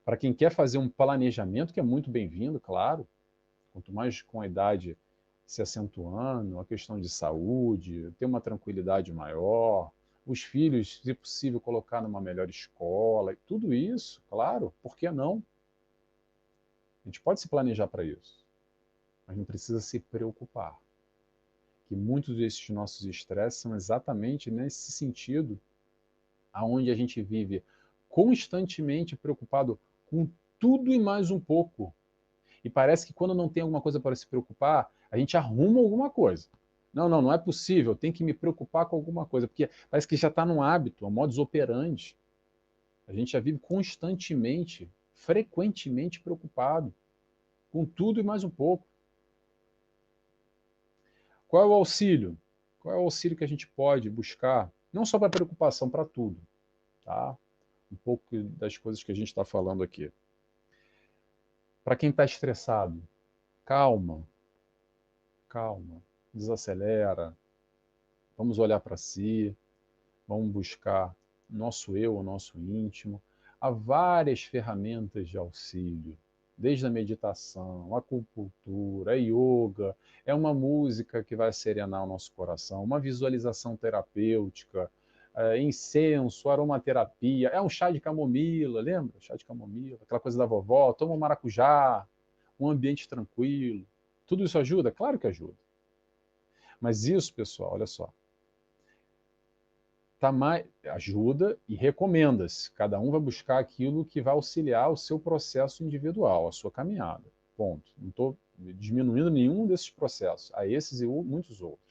Para quem quer fazer um planejamento, que é muito bem-vindo, claro, quanto mais com a idade se acentuando, a questão de saúde, ter uma tranquilidade maior, os filhos, se possível, colocar numa melhor escola, e tudo isso, claro, por que não? A gente pode se planejar para isso, mas não precisa se preocupar. Que muitos desses nossos estresses são exatamente nesse sentido, aonde a gente vive constantemente preocupado com tudo e mais um pouco. E parece que quando não tem alguma coisa para se preocupar, a gente arruma alguma coisa. Não, não, não é possível, eu tenho que me preocupar com alguma coisa, porque parece que já está no hábito, é um modus operandi. A gente já vive constantemente, frequentemente preocupado com tudo e mais um pouco. Qual é o auxílio? Qual é o auxílio que a gente pode buscar? Não só para preocupação, para tudo. Tá? Um pouco das coisas que a gente está falando aqui. Para quem está estressado, calma, calma, desacelera, vamos olhar para si, vamos buscar nosso eu, o nosso íntimo. Há várias ferramentas de auxílio, desde a meditação, a acupuntura, a yoga, é uma música que vai serenar o nosso coração, uma visualização terapêutica, incenso, aromaterapia, é um chá de camomila, lembra? Chá de camomila, aquela coisa da vovó, toma um maracujá, um ambiente tranquilo. Tudo isso ajuda? Claro que ajuda. Mas isso, pessoal, olha só, ajuda e recomenda-se. Cada um vai buscar aquilo que vai auxiliar o seu processo individual, a sua caminhada. Ponto. Não estou diminuindo nenhum desses processos, a esses e muitos outros.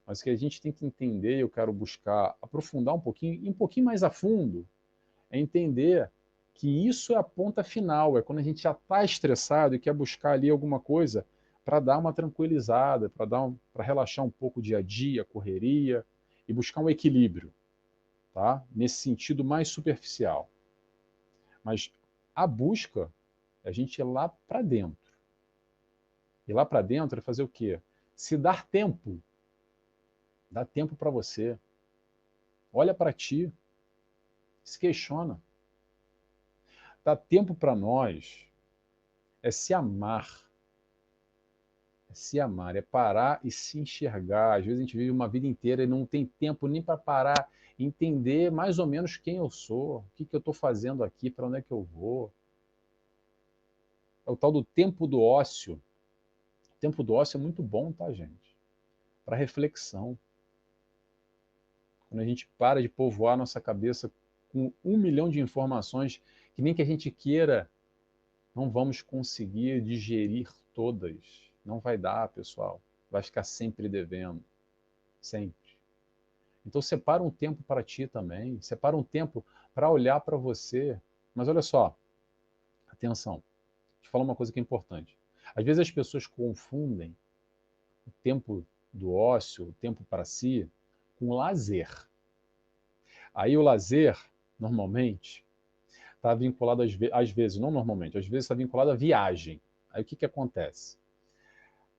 Mas o que a gente tem que entender, eu quero buscar aprofundar um pouquinho mais a fundo, é entender que isso é a ponta final, é quando a gente já está estressado e quer buscar ali alguma coisa para dar uma tranquilizada, para relaxar um pouco o dia a dia, a correria, e buscar um equilíbrio, tá? Nesse sentido mais superficial. Mas a busca É a gente ir lá para dentro. Ir lá para dentro é fazer o quê? Se dar tempo. Dá tempo para você. Olha para ti. Se questiona. Dá tempo para nós. É se amar. É se amar. É parar e se enxergar. Às vezes a gente vive uma vida inteira e não tem tempo nem para parar e entender mais ou menos quem eu sou. O que eu estou fazendo aqui, para onde é que eu vou. É o tal do tempo do ócio. O tempo do ócio é muito bom, tá, gente? Para reflexão. Quando a gente para de povoar nossa cabeça com 1 milhão de informações que nem que a gente queira, não vamos conseguir digerir todas. Não vai dar, pessoal. Vai ficar sempre devendo. Sempre. Então separa um tempo para ti também. Separa um tempo para olhar para você. Mas olha só, atenção. Deixa eu te falar uma coisa que é importante. Às vezes as pessoas confundem o tempo do ócio, o tempo para si, com lazer. Aí o lazer, normalmente, está vinculado às vezes, não normalmente, às vezes está vinculado à viagem. Aí o que, que acontece?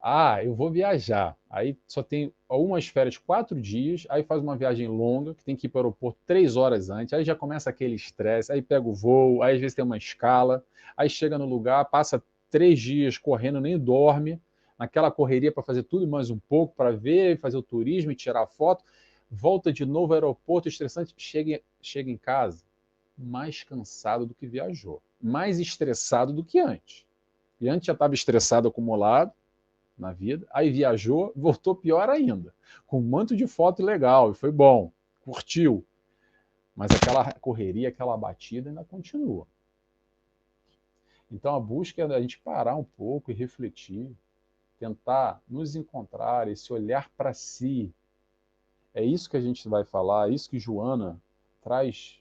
Ah, eu vou viajar. Aí só tem algumas férias, 4 dias, aí faz uma viagem longa, que tem que ir para o aeroporto 3 horas antes, aí já começa aquele estresse, aí pega o voo, aí às vezes tem uma escala, aí chega no lugar, passa 3 dias correndo, nem dorme, naquela correria para fazer tudo e mais um pouco, para ver, fazer o turismo e tirar foto, volta de novo ao aeroporto, estressante, chega em casa mais cansado do que viajou, mais estressado do que antes. E antes já estava estressado, acumulado na vida, aí viajou, voltou pior ainda, com um monte de foto legal, e foi bom, curtiu, mas aquela correria, aquela batida ainda continua. Então a busca é a gente parar um pouco e refletir, tentar nos encontrar, esse olhar para si. É isso que a gente vai falar, é isso que Joana traz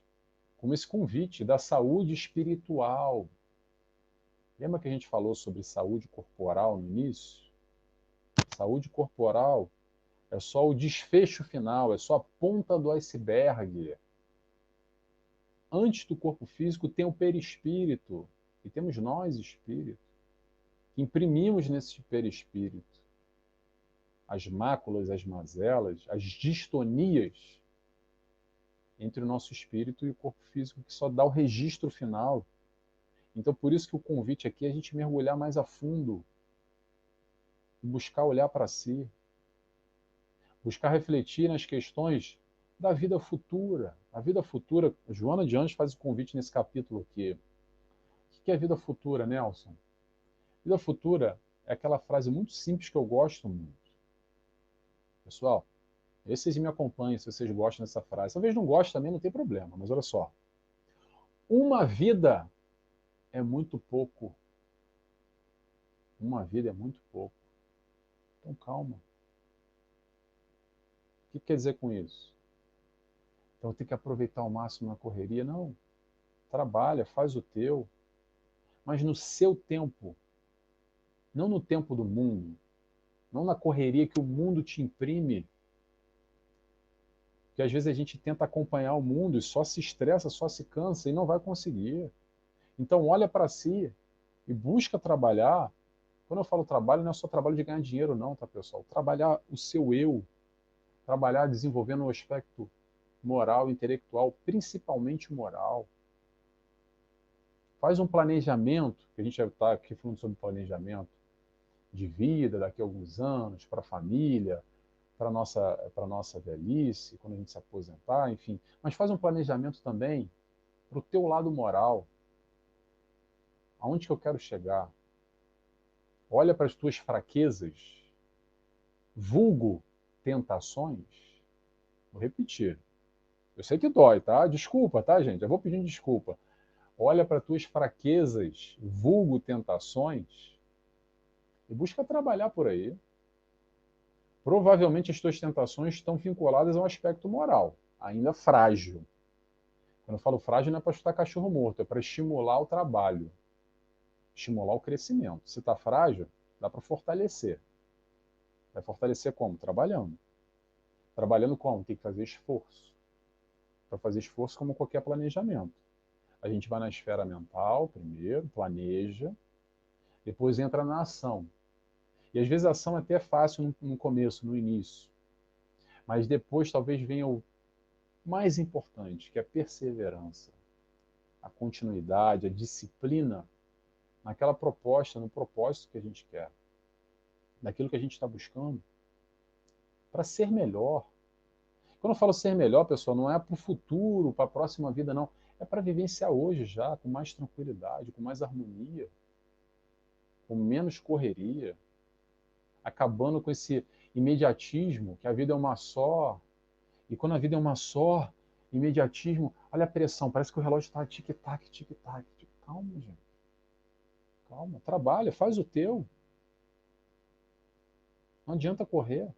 como esse convite da saúde espiritual. Lembra que a gente falou sobre saúde corporal no início? Saúde corporal é só o desfecho final, é só a ponta do iceberg. Antes do corpo físico tem o perispírito, e temos nós, espírito, que imprimimos nesse perispírito as máculas, as mazelas, as distonias entre o nosso espírito e o corpo físico, que só dá o registro final. Então, por isso que o convite aqui é a gente mergulhar mais a fundo, buscar olhar para si, buscar refletir nas questões da vida futura. A vida futura, Joana de Anjos faz o convite nesse capítulo aqui. O que é vida futura, Nelson? Vida futura é aquela frase muito simples que eu gosto muito. Pessoal, vocês me acompanham se vocês gostam dessa frase. Talvez não gostem também, não tem problema, mas olha só. Uma vida é muito pouco. Uma vida é muito pouco. Então calma. O que quer dizer com isso? Então tem que aproveitar ao máximo na correria? Não. Trabalha, faz o teu, mas no seu tempo, não no tempo do mundo, não na correria que o mundo te imprime, que às vezes a gente tenta acompanhar o mundo e só se estressa, só se cansa e não vai conseguir. Então olha para si e busca trabalhar. Quando eu falo trabalho, não é só trabalho de ganhar dinheiro não, tá, pessoal? Trabalhar o seu eu, trabalhar desenvolvendo o aspecto moral, intelectual, principalmente moral. Faz um planejamento, que a gente já está aqui falando sobre planejamento de vida daqui a alguns anos, para a família, para a nossa velhice, quando a gente se aposentar, enfim. Mas faz um planejamento também para o teu lado moral. Aonde que eu quero chegar? Olha para as tuas fraquezas, vulgo tentações. Vou repetir. Eu sei que dói, tá? Desculpa, tá, gente? Eu vou pedindo desculpa. Olha para as tuas fraquezas, vulgo tentações, e busca trabalhar por aí. Provavelmente as tuas tentações estão vinculadas a um aspecto moral, ainda frágil. Quando eu falo frágil, não é para chutar cachorro morto, é para estimular o trabalho, estimular o crescimento. Se está frágil, dá para fortalecer. Vai fortalecer como? Trabalhando. Trabalhando como? Tem que fazer esforço. Para fazer esforço, como qualquer planejamento. A gente vai na esfera mental primeiro, planeja, depois entra na ação. E às vezes a ação até é fácil no começo, no início. Mas depois talvez venha o mais importante, que é a perseverança, a continuidade, a disciplina naquela proposta, no propósito que a gente quer, naquilo que a gente está buscando, para ser melhor. Quando eu falo ser melhor, pessoal, não é para o futuro, para a próxima vida, não. É para vivenciar hoje já, com mais tranquilidade, com mais harmonia, com menos correria, acabando com esse imediatismo, que a vida é uma só. E quando a vida é uma só, imediatismo, olha a pressão, parece que o relógio está tic-tac, tic-tac. Calma, gente. Calma, trabalha, faz o teu. Não adianta correr.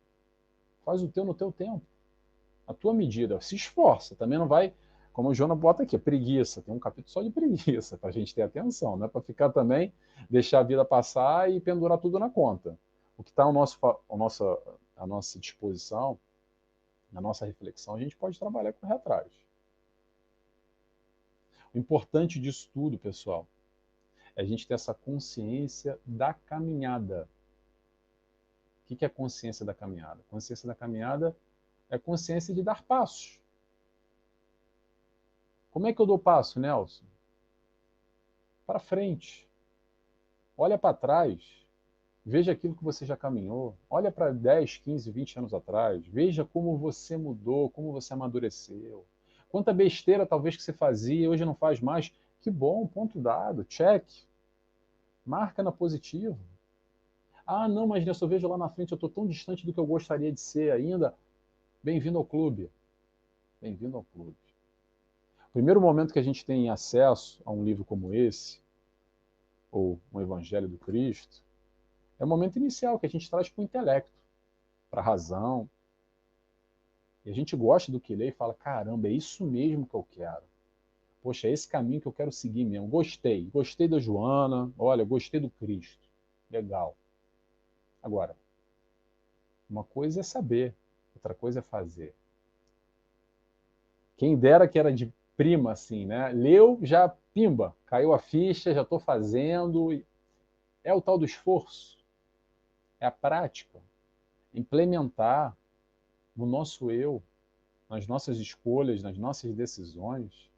Faz o teu no teu tempo. A tua medida. Se esforça. Também não vai, como o Jonas bota aqui, preguiça. Tem um capítulo só de preguiça, para a gente ter atenção. Não é para ficar também, deixar a vida passar e pendurar tudo na conta. O que está à nossa disposição, na nossa reflexão, a gente pode trabalhar e correr atrás. O importante disso tudo, pessoal, é a gente ter essa consciência da caminhada. O que é a consciência da caminhada? A consciência da caminhada é a consciência de dar passos. Como é que eu dou passo, Nelson? Para frente. Olha para trás. Veja aquilo que você já caminhou. Olha para 10, 15, 20 anos atrás. Veja como você mudou, como você amadureceu. Quanta besteira talvez que você fazia e hoje não faz mais. Que bom, ponto dado, check. Marca na positiva. Ah, não, mas Nelson, eu vejo lá na frente, eu estou tão distante do que eu gostaria de ser ainda. Bem-vindo ao clube. Bem-vindo ao clube. O primeiro momento que a gente tem acesso a um livro como esse, ou um Evangelho do Cristo, é o momento inicial que a gente traz para o intelecto, para a razão. E a gente gosta do que lê e fala, caramba, é isso mesmo que eu quero. Poxa, é esse caminho que eu quero seguir mesmo. Gostei da Joana, olha, gostei do Cristo. Legal. Agora, uma coisa é saber, outra coisa é fazer. Quem dera que era de prima, assim, né? Leu, já, pimba, caiu a ficha, já estou fazendo. É o tal do esforço, é a prática. Implementar no nosso eu, nas nossas escolhas, nas nossas decisões.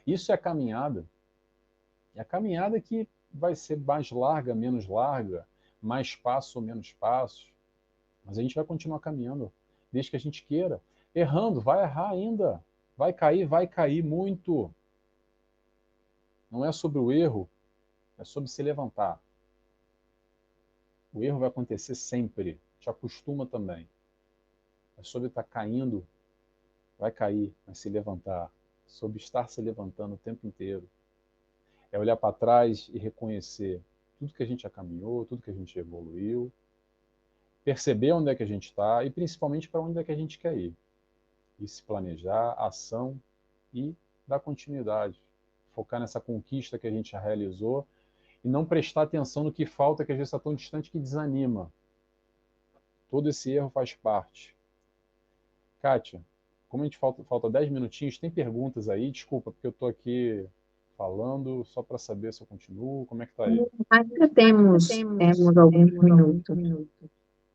Isso é a caminhada. É a caminhada que vai ser mais larga, menos larga, mais passo ou menos passos. Mas a gente vai continuar caminhando, desde que a gente queira. Errando, vai errar ainda. Vai cair muito. Não é sobre o erro, é sobre se levantar. O erro vai acontecer sempre. Te acostuma também. É sobre estar caindo, vai cair, mas se levantar. Sobre estar se levantando o tempo inteiro. É olhar para trás e reconhecer tudo que a gente já caminhou, tudo que a gente evoluiu, perceber onde é que a gente está e principalmente para onde é que a gente quer ir. E se planejar, ação e dar continuidade. Focar nessa conquista que a gente já realizou e não prestar atenção no que falta, que às vezes está tão distante que desanima. Todo esse erro faz parte. Kátia, como a gente falta 10 minutinhos, tem perguntas aí? Desculpa, porque eu estou aqui falando só para saber se eu continuo. Como é que está aí? Ainda temos alguns minutos.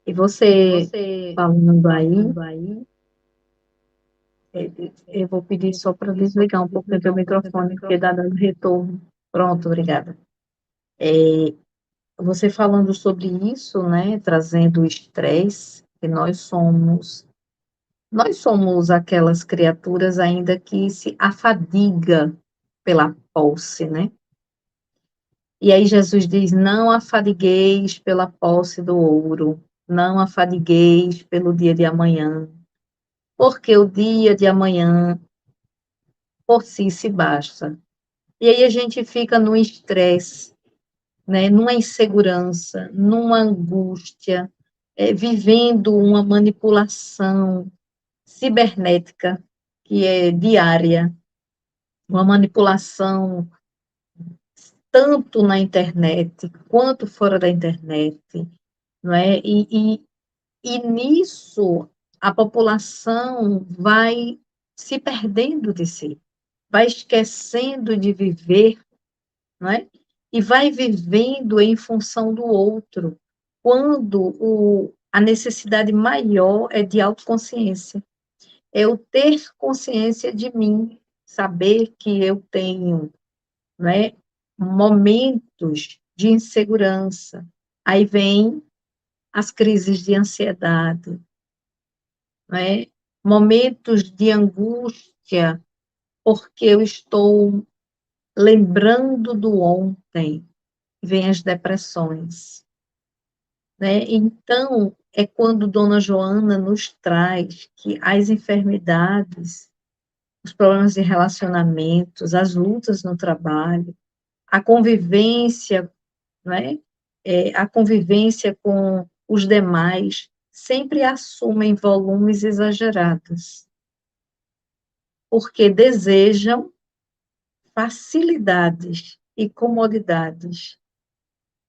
E você falando aí, eu vou pedir só para desligar um pouco o teu microfone, porque está dando retorno. Pronto, obrigada. Você falando sobre isso, né, trazendo o estresse, que nós somos aquelas criaturas ainda que se afadiga pela posse, né? E aí Jesus diz: não afadigueis pela posse do ouro, não afadigueis pelo dia de amanhã, porque o dia de amanhã por si se basta. E aí a gente fica no estresse, né, numa insegurança, numa angústia, vivendo uma manipulação cibernética que é diária, uma manipulação tanto na internet quanto fora da internet, não é? E nisso a população vai se perdendo de si. vai esquecendo de viver, não é? E vai vivendo em função do outro, quando a necessidade maior é de autoconsciência. É eu ter consciência de mim, saber que eu tenho, né, momentos de insegurança. Aí vem as crises de ansiedade, né? Momentos de angústia, porque eu estou lembrando do ontem, vem as depressões, né? Então, é quando Dona Joana nos traz que as enfermidades, os problemas de relacionamentos, as lutas no trabalho, a convivência, né? A convivência com os demais, sempre assumem volumes exagerados, porque desejam facilidades e comodidades.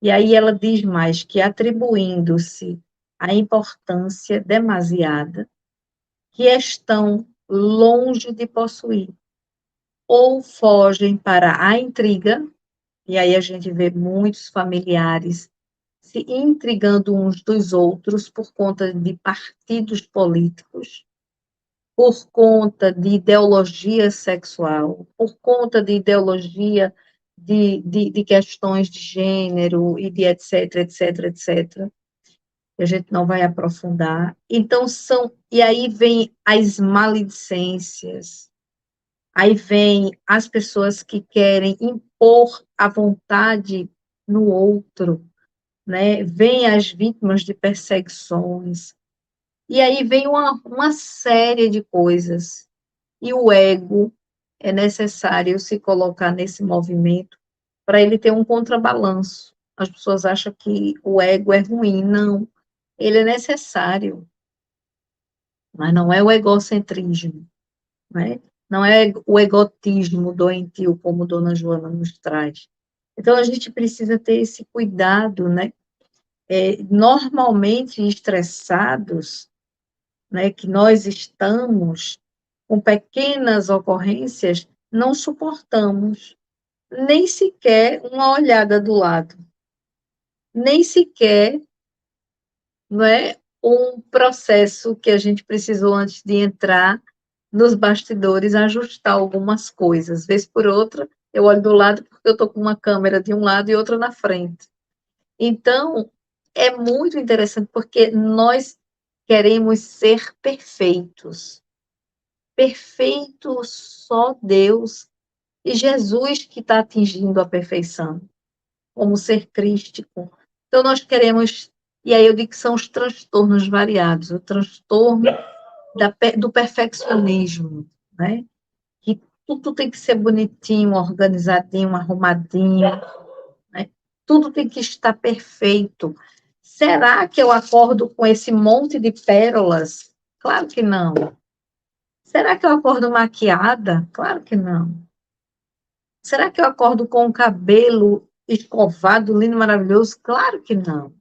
E aí ela diz mais que atribuindo-se a importância demasiada que estão longe de possuir, ou fogem para a intriga, e aí a gente vê muitos familiares se intrigando uns dos outros por conta de partidos políticos, por conta de ideologia sexual, por conta de ideologia de questões de gênero e de etc, etc, etc. A gente não vai aprofundar. Então, e aí vem as maledicências, aí vem as pessoas que querem impor a vontade no outro, né? Vem as vítimas de perseguições, e aí vem uma série de coisas. E o ego é necessário se colocar nesse movimento para ele ter um contrabalanço. As pessoas acham que o ego é ruim, não. Ele é necessário, mas não é o egocentrismo, né? Não é o egotismo doentio, como Dona Joana nos traz. Então, a gente precisa ter esse cuidado, né? Normalmente estressados, né, que nós estamos com pequenas ocorrências, não suportamos nem sequer uma olhada do lado, nem sequer, não é, um processo que a gente precisou antes de entrar nos bastidores, ajustar algumas coisas. Vez por outra, eu olho do lado porque eu estou com uma câmera de um lado e outra na frente. Então, é muito interessante porque nós queremos ser perfeitos. Perfeito só Deus e Jesus que está atingindo a perfeição, como ser crístico. Então, nós queremos, e aí eu digo que são os transtornos variados, o transtorno do perfeccionismo, né? Que tudo tem que ser bonitinho, organizadinho, arrumadinho, né? Tudo tem que estar perfeito. Será que eu acordo com esse monte de pérolas? Claro que não. Será que eu acordo maquiada? Claro que não. Será que eu acordo com o cabelo escovado, lindo, maravilhoso? Claro que não.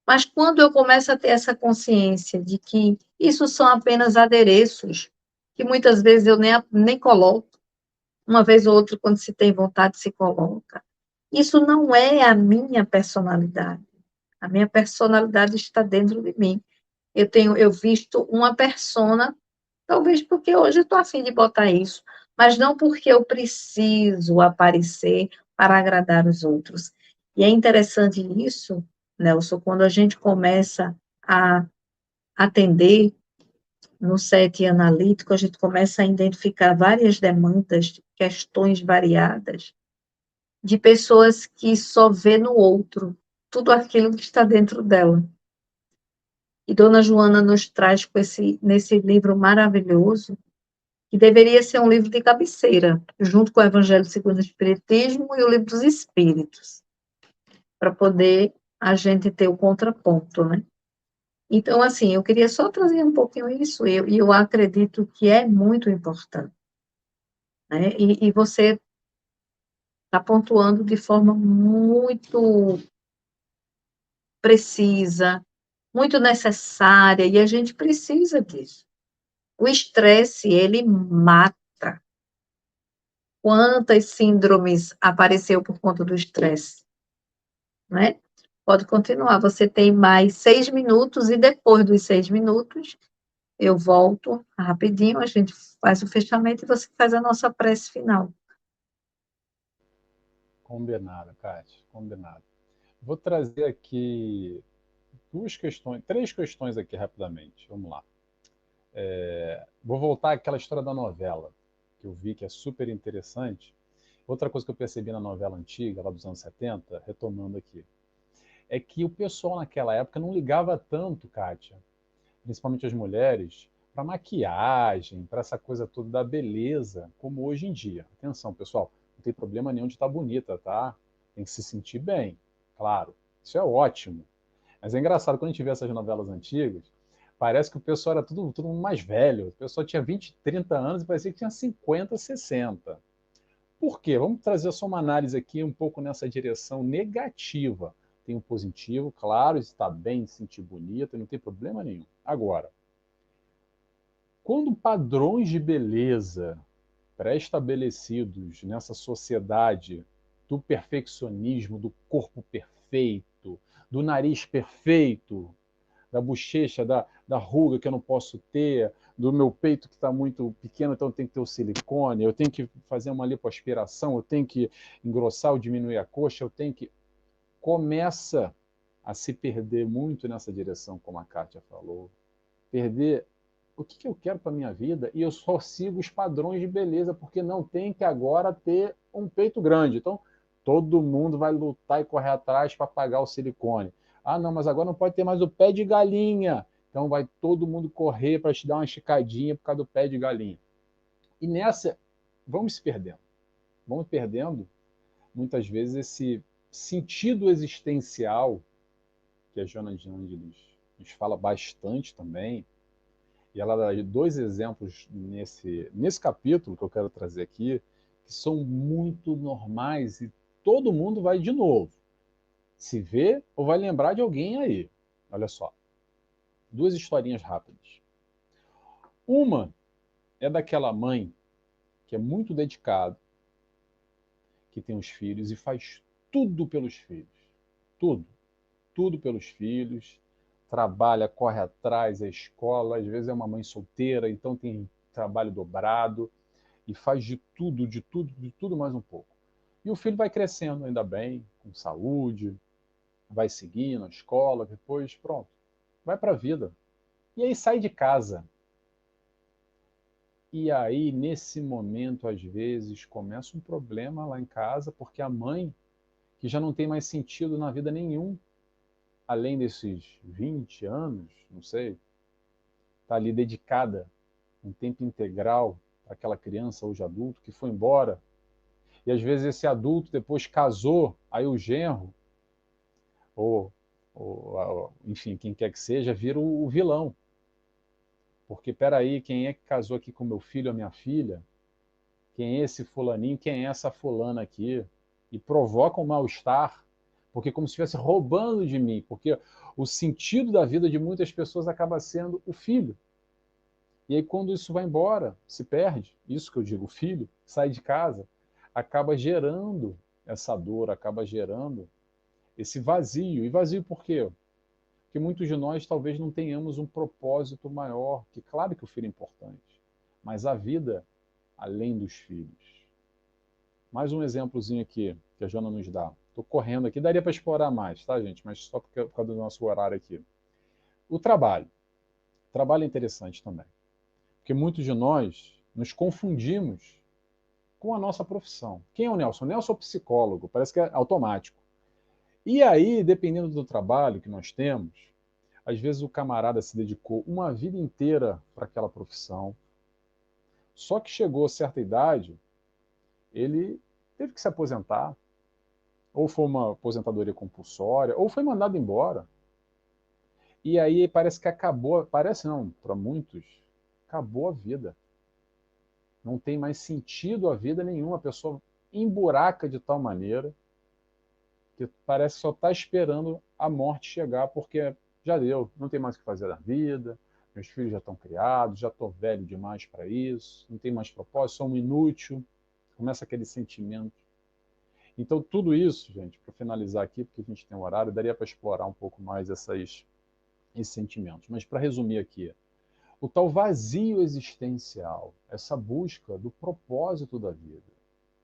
Mas quando eu começo a ter essa consciência de que isso são apenas adereços, que muitas vezes eu nem coloco, uma vez ou outra, quando se tem vontade, se coloca. Isso não é a minha personalidade. A minha personalidade está dentro de mim. Eu visto uma persona, talvez porque hoje eu estou afim de botar isso, mas não porque eu preciso aparecer para agradar os outros. E é interessante isso, Nelson, quando a gente começa a atender no set analítico, a gente começa a identificar várias demandas, questões variadas, de pessoas que só vê no outro tudo aquilo que está dentro dela. E Dona Joana nos traz nesse livro maravilhoso, que deveria ser um livro de cabeceira, junto com o Evangelho segundo o Espiritismo e o Livro dos Espíritos, para poder a gente ter o contraponto, né? Então, assim, eu queria só trazer um pouquinho isso, e eu acredito que é muito importante, né? E você está pontuando de forma muito precisa, muito necessária, e a gente precisa disso. O estresse, ele mata. Quantas síndromes apareceu por conta do estresse, né? Pode continuar, você tem mais 6 minutos e depois dos 6 minutos eu volto rapidinho, a gente faz o fechamento e você faz a nossa prece final. Combinado, Kátia, combinado. Vou trazer aqui três questões aqui rapidamente. Vamos lá. Vou voltar àquela história da novela, que eu vi que é super interessante. Outra coisa que eu percebi na novela antiga, lá dos anos 70, retomando aqui, é que o pessoal naquela época não ligava tanto, Kátia, principalmente as mulheres, para maquiagem, para essa coisa toda da beleza, como hoje em dia. Atenção, pessoal, não tem problema nenhum de estar bonita, tá? Tem que se sentir bem, claro. Isso é ótimo. Mas é engraçado, quando a gente vê essas novelas antigas, parece que o pessoal era tudo mais velho. O pessoal tinha 20, 30 anos e parecia que tinha 50, 60. Por quê? Vamos trazer só uma análise aqui um pouco nessa direção negativa. Tem o positivo, claro, está bem, se sentir bonita, não tem problema nenhum. Agora, quando padrões de beleza pré-estabelecidos nessa sociedade do perfeccionismo, do corpo perfeito, do nariz perfeito, da bochecha, da ruga que eu não posso ter, do meu peito que está muito pequeno, então tem que ter o silicone, eu tenho que fazer uma lipoaspiração, eu tenho que engrossar ou diminuir a coxa, eu tenho que... Começa a se perder muito nessa direção, como a Kátia falou. Perder o que eu quero para a minha vida e eu só sigo os padrões de beleza, porque não tem que agora ter um peito grande. Então, todo mundo vai lutar e correr atrás para pagar o silicone. Ah, não, mas agora não pode ter mais o pé de galinha. Então, vai todo mundo correr para te dar uma esticadinha por causa do pé de galinha. E nessa, vamos se perdendo. Vamos perdendo, muitas vezes, esse sentido existencial que a Joana de Ângeles nos fala bastante também, e ela dá dois exemplos nesse capítulo que eu quero trazer aqui, que são muito normais e todo mundo vai de novo se vê ou vai lembrar de alguém aí. Olha só, duas historinhas rápidas. Uma é daquela mãe que é muito dedicada, que tem os filhos e faz tudo pelos filhos. Tudo. Tudo pelos filhos. Trabalha, corre atrás, é escola. Às vezes é uma mãe solteira, então tem trabalho dobrado. E faz de tudo mais um pouco. E o filho vai crescendo, ainda bem, com saúde, vai seguindo a escola, depois, pronto, vai para a vida. E aí sai de casa. E aí, nesse momento, às vezes, começa um problema lá em casa, porque a mãe, que já não tem mais sentido na vida nenhum, além desses 20 anos, não sei, está ali dedicada um tempo integral para aquela criança, hoje adulto, que foi embora. E às vezes esse adulto depois casou, aí o genro, ou, enfim, quem quer que seja, vira o vilão. Porque, peraí, quem é que casou aqui com meu filho ou minha filha? Quem é esse fulaninho? Quem é essa fulana aqui? E provoca um mal-estar, porque como se estivesse roubando de mim, porque o sentido da vida de muitas pessoas acaba sendo o filho. E aí quando isso vai embora, se perde, isso que eu digo, o filho sai de casa, acaba gerando essa dor, acaba gerando esse vazio. E vazio por quê? Porque muitos de nós talvez não tenhamos um propósito maior, que claro que o filho é importante, mas a vida além dos filhos. Mais um exemplozinho aqui que a Jana nos dá. Estou correndo aqui, daria para explorar mais, tá, gente? Mas só por causa do nosso horário aqui. O trabalho. O trabalho é interessante também. Porque muitos de nós nos confundimos com a nossa profissão. Quem é o Nelson? O Nelson é o psicólogo, parece que é automático. E aí, dependendo do trabalho que nós temos, às vezes o camarada se dedicou uma vida inteira para aquela profissão, só que chegou a certa idade, ele teve que se aposentar, ou foi uma aposentadoria compulsória, ou foi mandado embora. E aí parece que acabou, parece não, para muitos, acabou a vida. Não tem mais sentido a vida nenhuma, a pessoa emburaca de tal maneira que parece que só está esperando a morte chegar, porque já deu, não tem mais o que fazer na vida, meus filhos já estão criados, já estou velho demais para isso, não tem mais propósito, sou um inútil. começa aquele sentimento. Então, tudo isso, gente, para finalizar aqui, porque a gente tem um horário, daria para explorar um pouco mais esses sentimentos. Mas, para resumir aqui, o tal vazio existencial, essa busca do propósito da vida.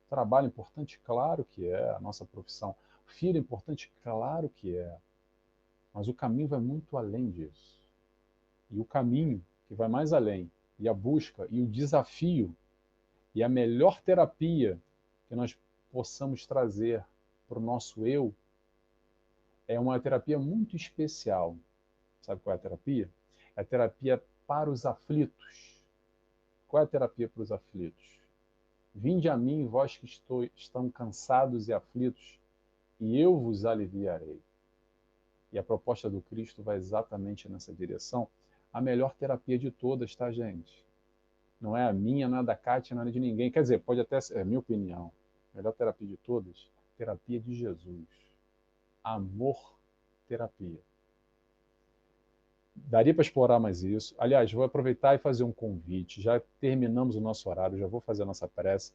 Trabalho importante, claro que é, a nossa profissão. Filho importante, claro que é. Mas o caminho vai muito além disso. E o caminho que vai mais além, e a busca, e o desafio, e a melhor terapia que nós possamos trazer para o nosso eu, é uma terapia muito especial. Sabe qual é a terapia? É a terapia para os aflitos. Qual é a terapia para os aflitos? Vinde a mim, vós que estão cansados e aflitos, e eu vos aliviarei. E a proposta do Cristo vai exatamente nessa direção. A melhor terapia de todas, tá, gente? Não é a minha, não é da Kátia, não é de ninguém. Quer dizer, pode até ser, é a minha opinião. A melhor terapia de todas, terapia de Jesus. Amor terapia. Daria para explorar mais isso. Aliás, vou aproveitar e fazer um convite. Já terminamos o nosso horário, já vou fazer a nossa prece.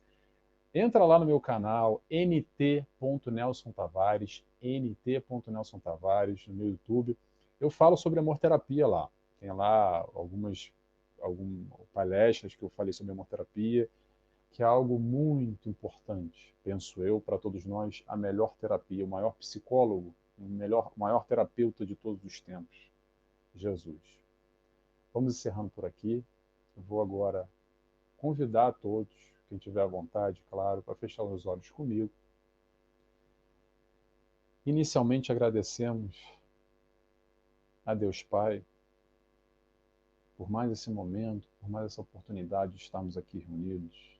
Entra lá no meu canal, nt.nelsontavares, nt.nelsontavares, no meu YouTube. Eu falo sobre amor terapia lá. Tem lá algumas palestras que eu falei sobre amor terapia, que é algo muito importante, penso eu, para todos nós, a melhor terapia, o maior psicólogo, o maior terapeuta de todos os tempos, Jesus. Vamos encerrando por aqui. Eu vou agora convidar a todos, quem tiver à vontade, claro, para fechar os olhos comigo. Inicialmente agradecemos a Deus Pai por mais esse momento, por mais essa oportunidade de estarmos aqui reunidos.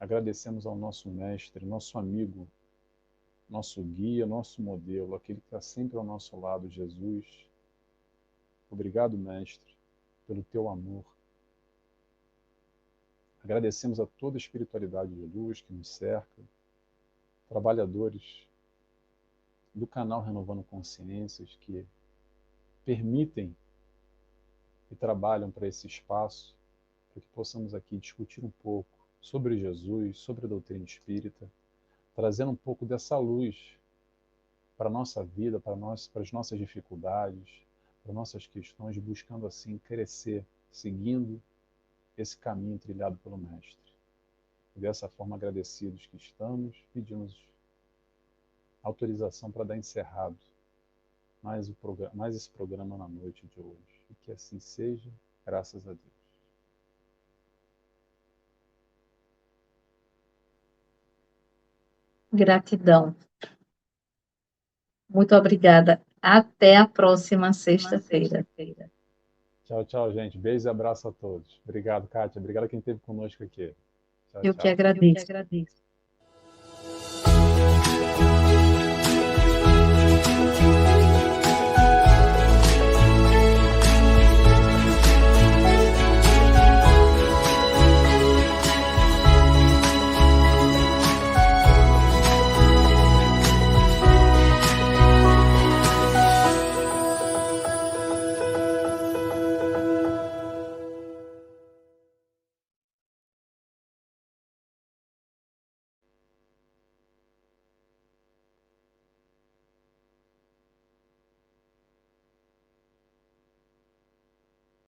Agradecemos ao nosso mestre, nosso amigo, nosso guia, nosso modelo, aquele que está sempre ao nosso lado, Jesus. Obrigado, mestre, pelo teu amor. Agradecemos a toda a espiritualidade de luz que nos cerca, trabalhadores do canal Renovando Consciências que permitem e trabalham para esse espaço, para que possamos aqui discutir um pouco sobre Jesus, sobre a doutrina espírita, trazendo um pouco dessa luz para a nossa vida, para as nossas dificuldades, para nossas questões, buscando assim crescer, seguindo esse caminho trilhado pelo Mestre. E dessa forma, agradecidos que estamos, pedimos autorização para dar encerrado mais esse programa na noite de hoje. E que assim seja, graças a Deus. Gratidão. Muito obrigada. Até a próxima sexta-feira. Tchau, tchau, gente. Beijo e abraço a todos. Obrigado, Kátia. Obrigado a quem esteve conosco aqui. Tchau, Eu que tchau. agradeço.